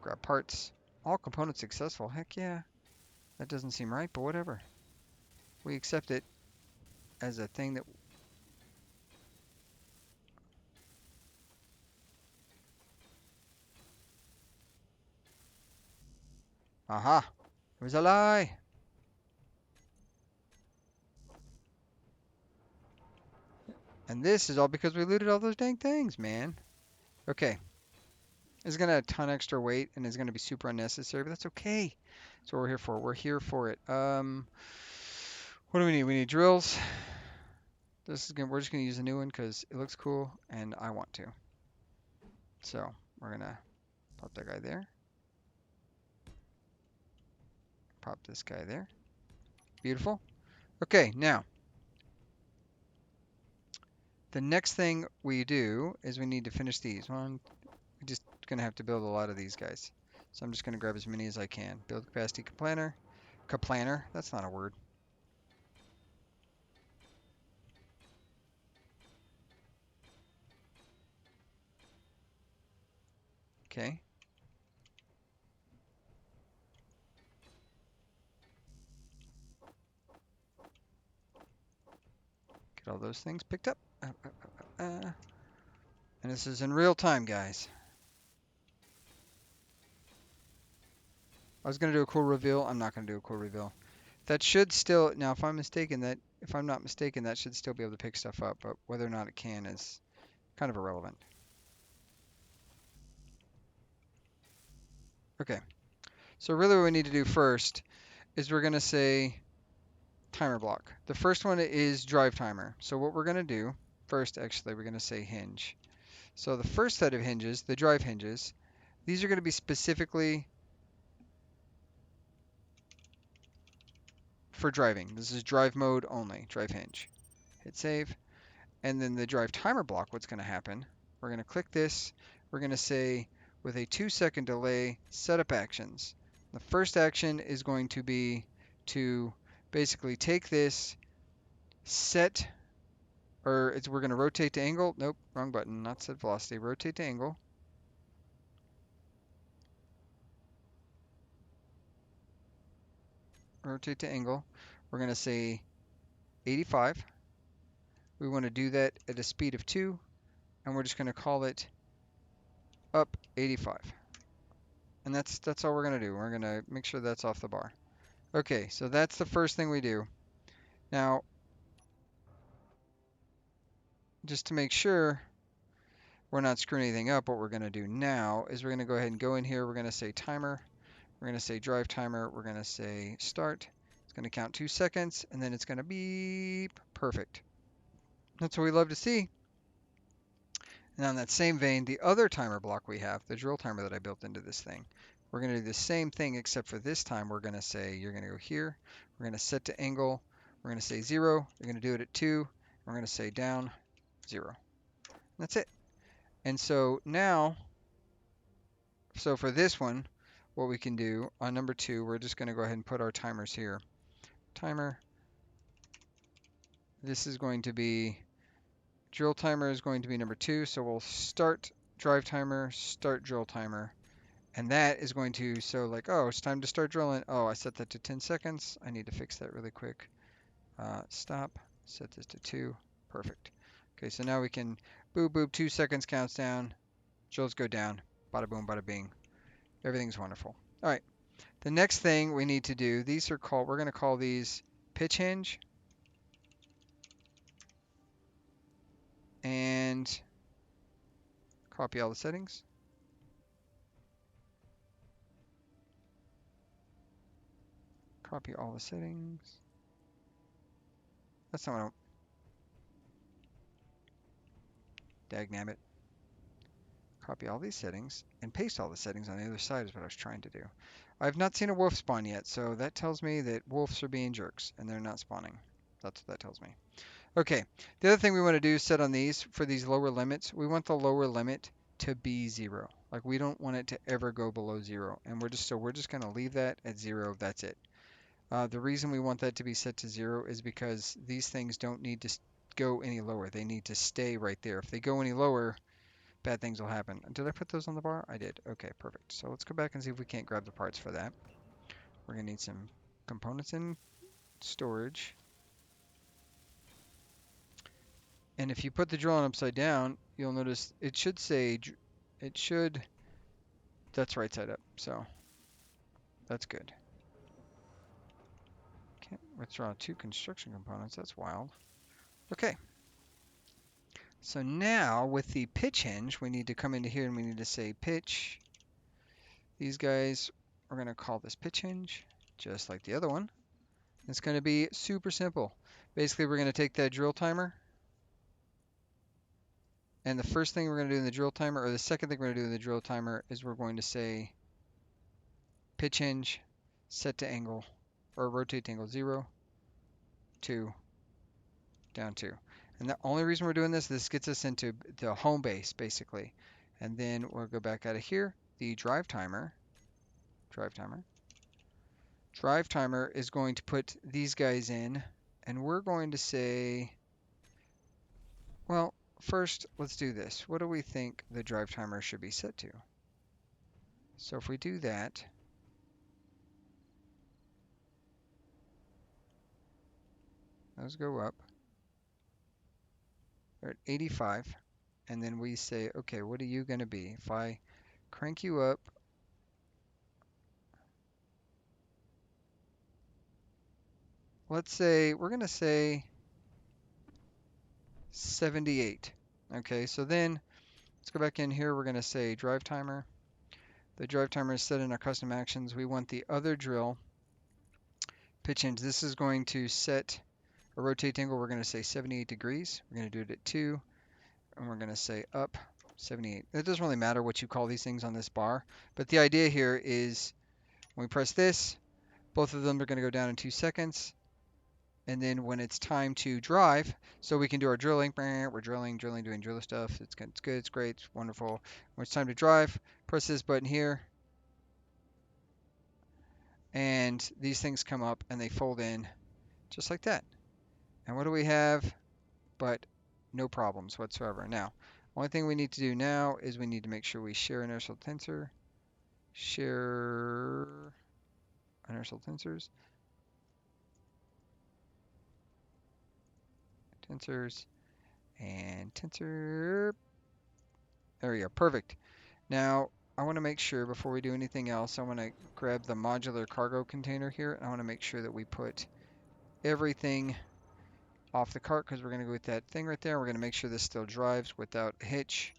Grab parts. All components successful. Heck yeah. That doesn't seem right, but whatever. We accept it as a thing that... Aha! It was a lie! And this is all because we looted all those dang things, man. Okay. It's going to have a ton extra weight, and it's going to be super unnecessary, but that's okay. That's what we're here for. We're here for it. What do we need? We need drills. We're just going to use a new one because it looks cool, and I want to. So we're going to pop that guy there. Pop this guy there. Beautiful. Okay, now, the next thing we do is we need to finish these. We're just going to have to build a lot of these guys. So I'm just going to grab as many as I can. Build capacity kaplaner. Kaplaner, that's not a word. Okay. Get all those things picked up. And this is in real time, guys. I was going to do a cool reveal. I'm not going to do a cool reveal. That should still, now if I'm not mistaken, that should still be able to pick stuff up, but whether or not it can is kind of irrelevant. Okay. So really what we need to do first is we're going to say timer block. The first one is drive timer. So what we're going to do first, actually, we're going to say hinge. So the first set of hinges, the drive hinges, these are going to be specifically for driving. This is drive mode only, drive hinge. Hit save. And then the drive timer block, what's going to happen, we're going to click this. We're going to say with a 2-second delay, setup actions. The first action is going to be to basically take this, set, or we're going to rotate to angle. Nope, wrong button, not set velocity. Rotate to angle. Rotate to angle. We're going to say 85. We want to do that at a speed of 2, and we're just going to call it up 85. And that's all we're going to do. We're going to make sure that's off the bar. Okay, so that's the first thing we do. Now, just to make sure we're not screwing anything up, what we're going to do now is we're going to go ahead and go in here. We're going to say timer. We're going to say drive timer. We're going to say start. It's going to count 2 seconds, and then it's going to beep. Perfect. That's what we love to see. And on that same vein, the other timer block we have, the drill timer that I built into this thing, we're going to do the same thing, except for this time we're going to say, you're going to go here. We're going to set to angle. We're going to say 0. You're going to do it at 2. We're going to say down 0. That's it. And so now, so for this one, what we can do on number 2, we're just going to go ahead and put our timers here. Timer. This is going to be, drill timer is going to be number 2. So we'll start drive timer, start drill timer. And that is going to, so like, oh, it's time to start drilling. Oh, I set that to 10 seconds. I need to fix that really quick. Stop, set this to 2. Perfect. Okay, so now we can, boop, boop, 2 seconds counts down. Drills go down. Bada boom, bada bing. Everything's wonderful. All right. The next thing we need to do, these are called, we're going to call these pitch hinge. And copy all the settings. Copy all the settings. That's not what I, dagnabbit. Copy all these settings and paste all the settings on the other side is what I was trying to do. I've not seen a wolf spawn yet, so that tells me that wolves are being jerks and they're not spawning. That's what that tells me. Okay, the other thing we want to do is set on these, for these lower limits, we want the lower limit to be 0. Like we don't want it to ever go below 0. And we're just going to leave that at 0. That's it. The reason we want that to be set to 0 is because these things don't need to go any lower. They need to stay right there. If they go any lower, bad things will happen. Did I put those on the bar? I did. Okay, perfect. So let's go back and see if we can't grab the parts for that. We're going to need some components in storage. And if you put the drill on upside down, you'll notice it should say, that's right side up. So that's good. Can't withdraw 2 construction components. That's wild. Okay. So now with the pitch hinge, we need to come into here and we need to say pitch. These guys, we're going to call this pitch hinge, just like the other one. It's going to be super simple. Basically, we're going to take that drill timer, and the first thing we're going to do in the drill timer, or the second thing we're going to do in the drill timer, is we're going to say pitch hinge, set to angle, or rotate to angle 0, 2, down 2. And the only reason we're doing this gets us into the home base, basically. And then we'll go back out of here. The drive timer is going to put these guys in, and we're going to say, well, first, let's do this. What do we think the drive timer should be set to? So if we do that, those go up. They're at 85. And then we say, okay, what are you going to be? If I crank you up, let's say, we're going to say 78. Okay, so then let's go back in here. We're going to say drive timer. The drive timer is set in our custom actions. We want the other drill pitch hinge. This is going to set a rotate angle. We're going to say 78 degrees. We're going to do it at 2, and we're going to say up 78. It doesn't really matter what you call these things on this bar, but the idea here is when we press this, both of them are going to go down in 2 seconds. And then when it's time to drive, so we can do our drilling. We're drilling, doing drill stuff. It's good, it's great, it's wonderful. When it's time to drive, press this button here. and these things come up and they fold in just like that. And what do we have? But no problems whatsoever. Now, only thing we need to do now is we need to make sure we share inertial tensor, share inertial tensors, and tensor. There we go. Perfect. Now, I want to make sure before we do anything else, I want to grab the modular cargo container here, and I want to make sure that we put everything off the cart because we're going to go with that thing right there. We're going to make sure this still drives without a hitch,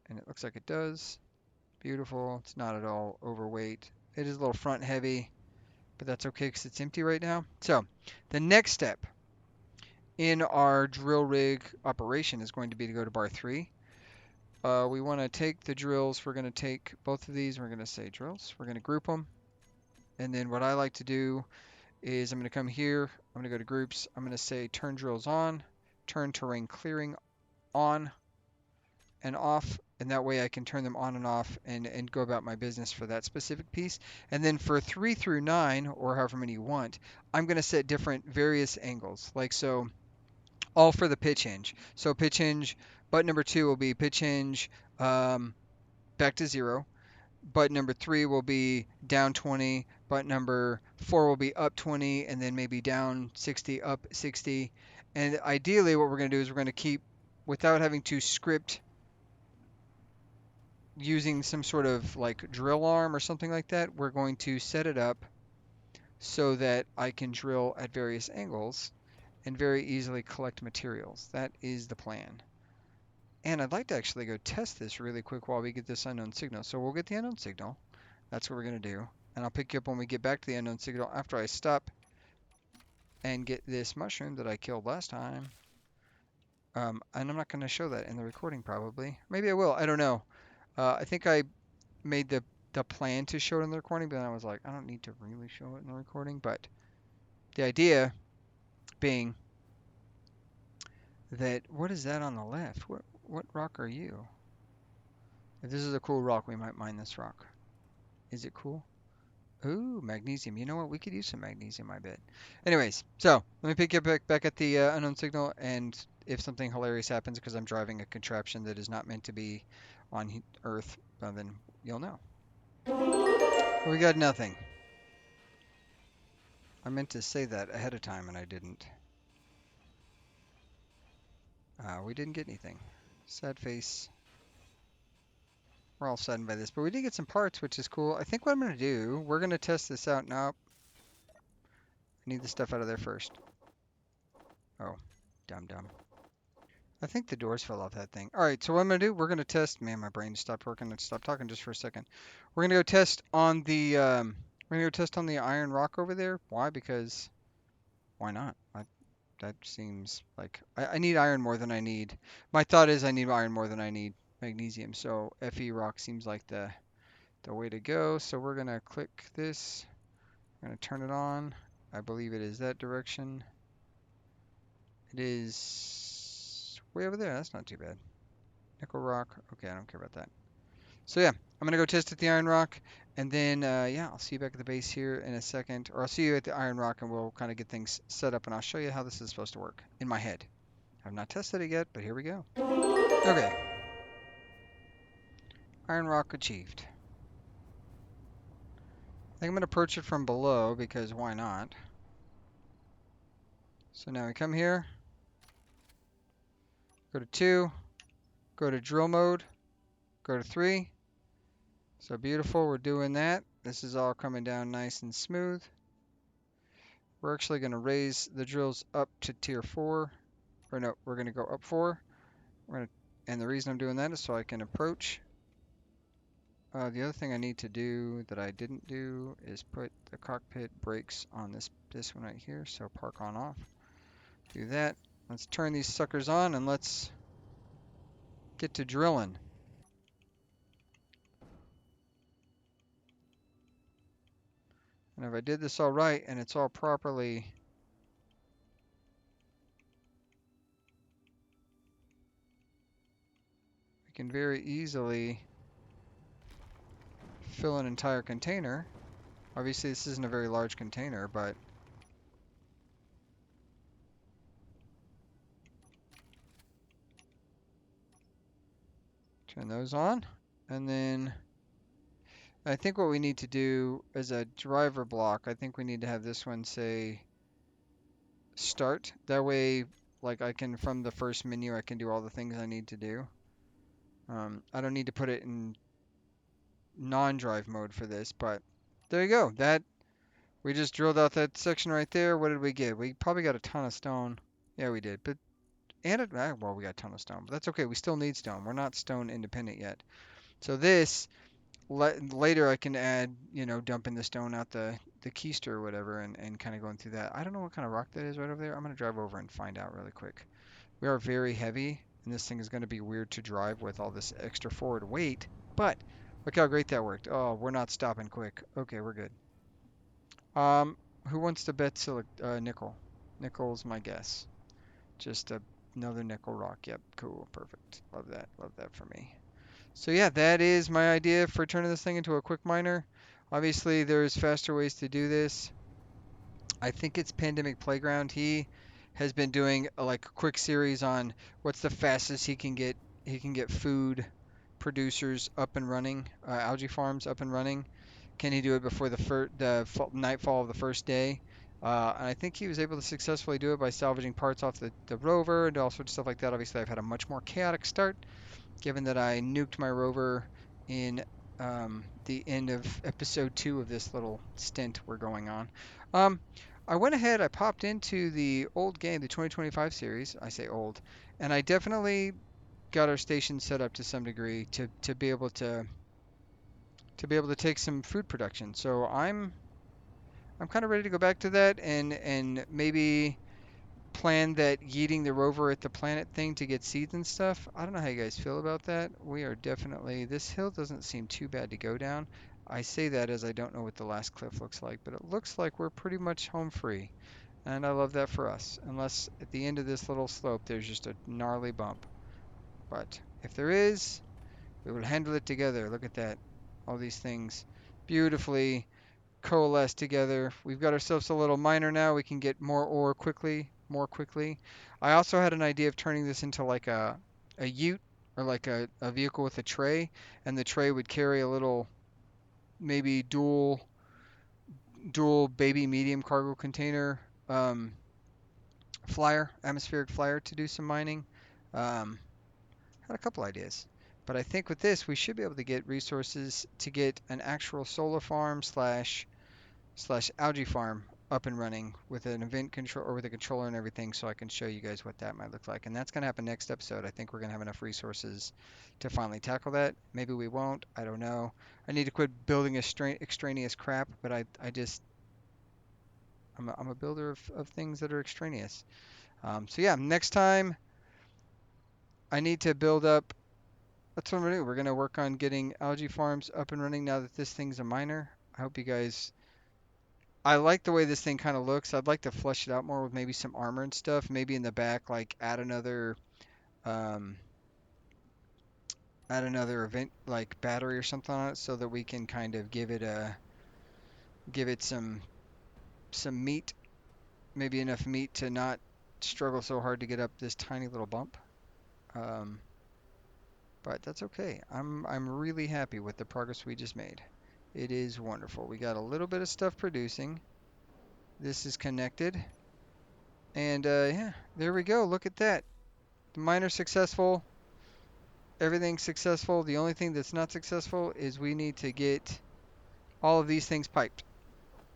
and it looks like it does. Beautiful. It's not at all overweight. It is a little front heavy, but that's okay because it's empty right now. So the next step in our drill rig operation is going to be to go to bar 3. We want to take the drills. We're going to take both of these. We're going to say drills. We're going to group them. And then what I like to do is I'm going to come here. I'm going to go to groups. I'm going to say turn drills on, turn terrain clearing on and off. And that way I can turn them on and off and go about my business for that specific piece. And then for 3 through 9, or however many you want, I'm going to set different various angles. Like so, all for the pitch hinge. So pitch hinge, button number 2 will be pitch hinge back to 0. Button number 3 will be down 20. Button number 4 will be up 20, and then maybe down 60, up 60. And ideally, what we're going to do is we're going to keep, without having to script using some sort of like drill arm or something like that, we're going to set it up so that I can drill at various angles and very easily collect materials. That is the plan. And I'd like to actually go test this really quick while we get this unknown signal. So we'll get the unknown signal. That's what we're going to do. And I'll pick you up when we get back to the unknown signal after I stop and get this mushroom that I killed last time. And I'm not going to show that in the recording probably. Maybe I will. I don't know. I think I made the plan to show it in the recording, but then I was like, I don't need to really show it in the recording. But the idea being that, what is that on the left? What rock are you? If this is a cool rock, we might mine this rock. Is it cool? Ooh, magnesium. You know what? We could use some magnesium, I bet. Anyways, so let me pick you back at the unknown signal, and if something hilarious happens because I'm driving a contraption that is not meant to be on Earth, well, then you'll know. But we got nothing. I meant to say that ahead of time, and I didn't. We didn't get anything. Sad face. We're all saddened by this, but we did get some parts, which is cool. I think what I'm going to do, we're going to test this out. Nope. I need the stuff out of there first. Oh, dumb. I think the doors fell off that thing. All right, so what I'm going to do, we're going to test. Man, my brain stopped working. Let's stop talking just for a second. We're going to go test on the iron rock over there. Why? Because why not? That seems like I need iron more than I need. My thought is I need iron more than I need magnesium. So Fe rock seems like the way to go. So we're going to click this. We're going to turn it on. I believe it is that direction. It is way over there. That's not too bad. Nickel rock. Okay, I don't care about that. So yeah, I'm gonna go test at the iron rock, and then yeah, I'll see you back at the base here in a second, or I'll see you at the iron rock, and we'll kind of get things set up, and I'll show you how this is supposed to work in my head. I've not tested it yet, but here we go. Okay, iron rock achieved. I think I'm gonna approach it from below because why not? So now we come here, go to 2, go to drill mode, go to 3. So beautiful, we're doing that. This is all coming down nice and smooth. We're actually going to raise the drills up to tier 4. Or no, we're going to go up 4. And the reason I'm doing that is so I can approach. The other thing I need to do that I didn't do is put the cockpit brakes on this one right here. So park on off. Do that. Let's turn these suckers on and let's get to drilling. And if I did this all right and it's all properly we can very easily fill an entire container. Obviously, this isn't a very large container, but turn those on. And then I think what we need to do as a driver block, I think we need to have this one say start. That way, like I can, from the first menu, I can do all the things I need to do. I don't need to put it in non-drive mode for this, but there you go. That we just drilled out that section right there. What did we get? We probably got a ton of stone. Yeah, we did. But well, we got a ton of stone, but that's okay. We still need stone. We're not stone independent yet. So this later I can add, dumping the stone out the keister or whatever, and kind of going through that. I don't know what kind of rock that is right over there. I'm gonna drive over and find out really quick. We are very heavy, and this thing is going to be weird to drive with all this extra forward weight. But look how great that worked. Oh, we're not stopping quick. Okay, we're good. Um, who wants to bet nickel? Nickel's my guess. Just another nickel rock. Yep, cool, perfect. Love that. Love that for me. So yeah, that is my idea for turning this thing into a quick miner. Obviously, there's faster ways to do this. I think it's Pandemic Playground. He has been doing like a quick series on what's the fastest he can get food producers up and running, algae farms up and running. Can he do it before the nightfall of the first day? And I think he was able to successfully do it by salvaging parts off the rover and all sorts of stuff like that. Obviously, I've had a much more chaotic start, given that I nuked my rover in the end of episode 2 of this little stint we're going on. Um, I went ahead, I popped into the old game, the 2025 series. I say old, and I definitely got our station set up to some degree to be able to take some food production. So I'm kind of ready to go back to that and maybe plan that yeeting the rover at the planet thing to get seeds and stuff. I don't know how you guys feel about that. We are definitely, this hill doesn't seem too bad to go down. I say that as I don't know what the last cliff looks like, but it looks like we're pretty much home free. And I love that for us, unless at the end of this little slope there's just a gnarly bump. But if there is, we will handle it together. Look at that. All these things beautifully coalesce together. We've got ourselves a little miner now. We can get more ore quickly, more quickly. I also had an idea of turning this into like a ute or like a vehicle with a tray, and the tray would carry a little maybe dual baby medium cargo container flyer, atmospheric flyer to do some mining. Um, had a couple ideas. But I think with this, we should be able to get resources to get an actual solar farm slash algae farm up and running with an event control or with a controller and everything, so I can show you guys what that might look like. And that's going to happen next episode. I think we're going to have enough resources to finally tackle that. Maybe we won't. I don't know. I need to quit building extraneous crap, but I'm a builder of things that are extraneous. So yeah, next time I need to build up. That's what we're going to do. We're going to work on getting algae farms up and running now that this thing's a miner. I hope you guys I like the way this thing kind of looks. I'd like to flesh it out more with maybe some armor and stuff. Maybe in the back, like um, add another event like battery or something on it, so that we can kind of give it some meat, maybe enough meat to not struggle so hard to get up this tiny little bump. Um, but that's okay. I'm really happy with the progress we just made. It is wonderful. We got a little bit of stuff producing. This is connected, and yeah, there we go. Look at that. The miner's successful. Everything's successful. The only thing that's not successful is we need to get all of these things piped.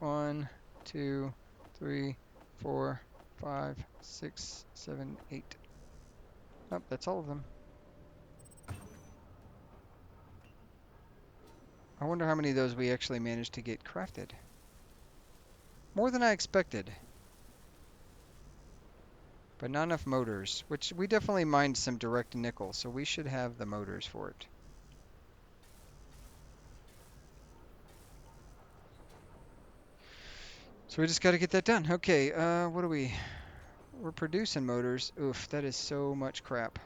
One, two, three, four, five, six, seven, eight. Oh, that's all of them. I wonder how many of those we actually managed to get crafted. More than I expected, but not enough motors, which we definitely mined some direct nickel, so we should have the motors for it. So we just got to get that done. Okay, what do we... We're producing motors. Oof, that is so much crap.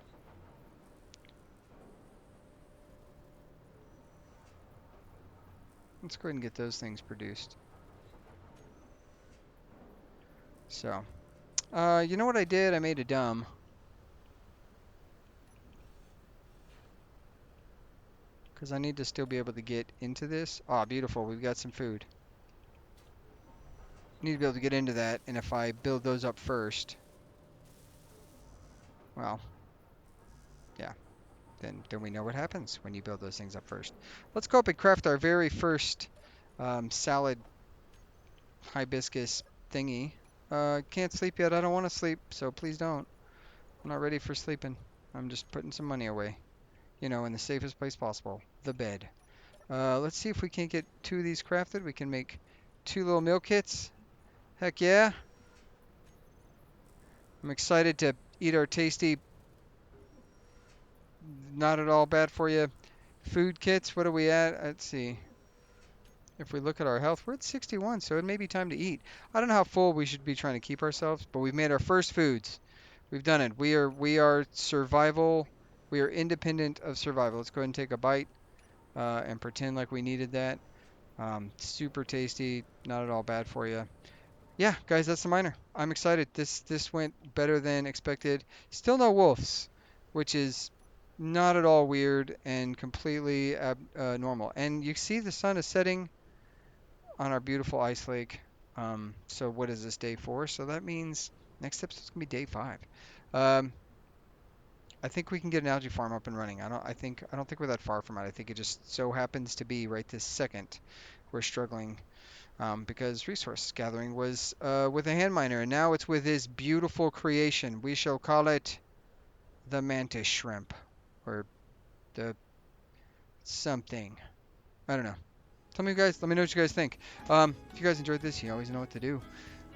Let's go ahead and get those things produced. So, you know what I did? I made a dumb. Because I need to still be able to get into this. Ah, beautiful. We've got some food. Need to be able to get into that. And if I build those up first, well, yeah, then we know what happens when you build those things up first. Let's go up and craft our very first salad hibiscus thingy. Can't sleep yet. I don't want to sleep, so please don't. I'm not ready for sleeping. I'm just putting some money away. You know, in the safest place possible, the bed. Let's see if we can't get 2 of these crafted. We can make 2 little meal kits. Heck yeah. I'm excited to eat our tasty, not at all bad for you food kits. What are we at? Let's see. If we look at our health, we're at 61, so it may be time to eat. I don't know how full we should be trying to keep ourselves, but we've made our first foods. We've done it. We are survival. We are independent of survival. Let's go ahead and take a bite and pretend like we needed that. Super tasty, not at all bad for you. Yeah, guys, that's the miner. I'm excited. This went better than expected. Still no wolves, which is not at all weird and completely normal. And you see the sun is setting on our beautiful ice lake. So what is this, day 4? So that means next episode's gonna be day 5. Um, I think we can get an algae farm up and running. I don't think we're that far from it. I think it just so happens to be right this second we're struggling because resource gathering was with a hand miner, and now it's with his beautiful creation. We shall call it the Mantis Shrimp, or the something. I don't know. Tell me, guys. Let me know what you guys think. If you guys enjoyed this, you always know what to do.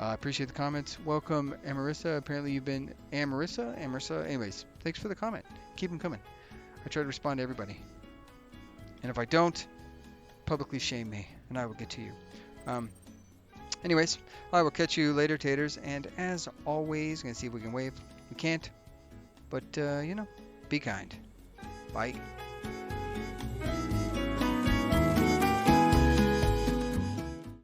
Appreciate the comments. Welcome, Amarissa. Apparently, you've been Amarissa. Anyways, thanks for the comment. Keep them coming. I try to respond to everybody, and if I don't, publicly shame me, and I will get to you. Um, Anyways, I will catch you later, taters. And as always, gonna see if we can wave. We can't, but you know, be kind. Bye.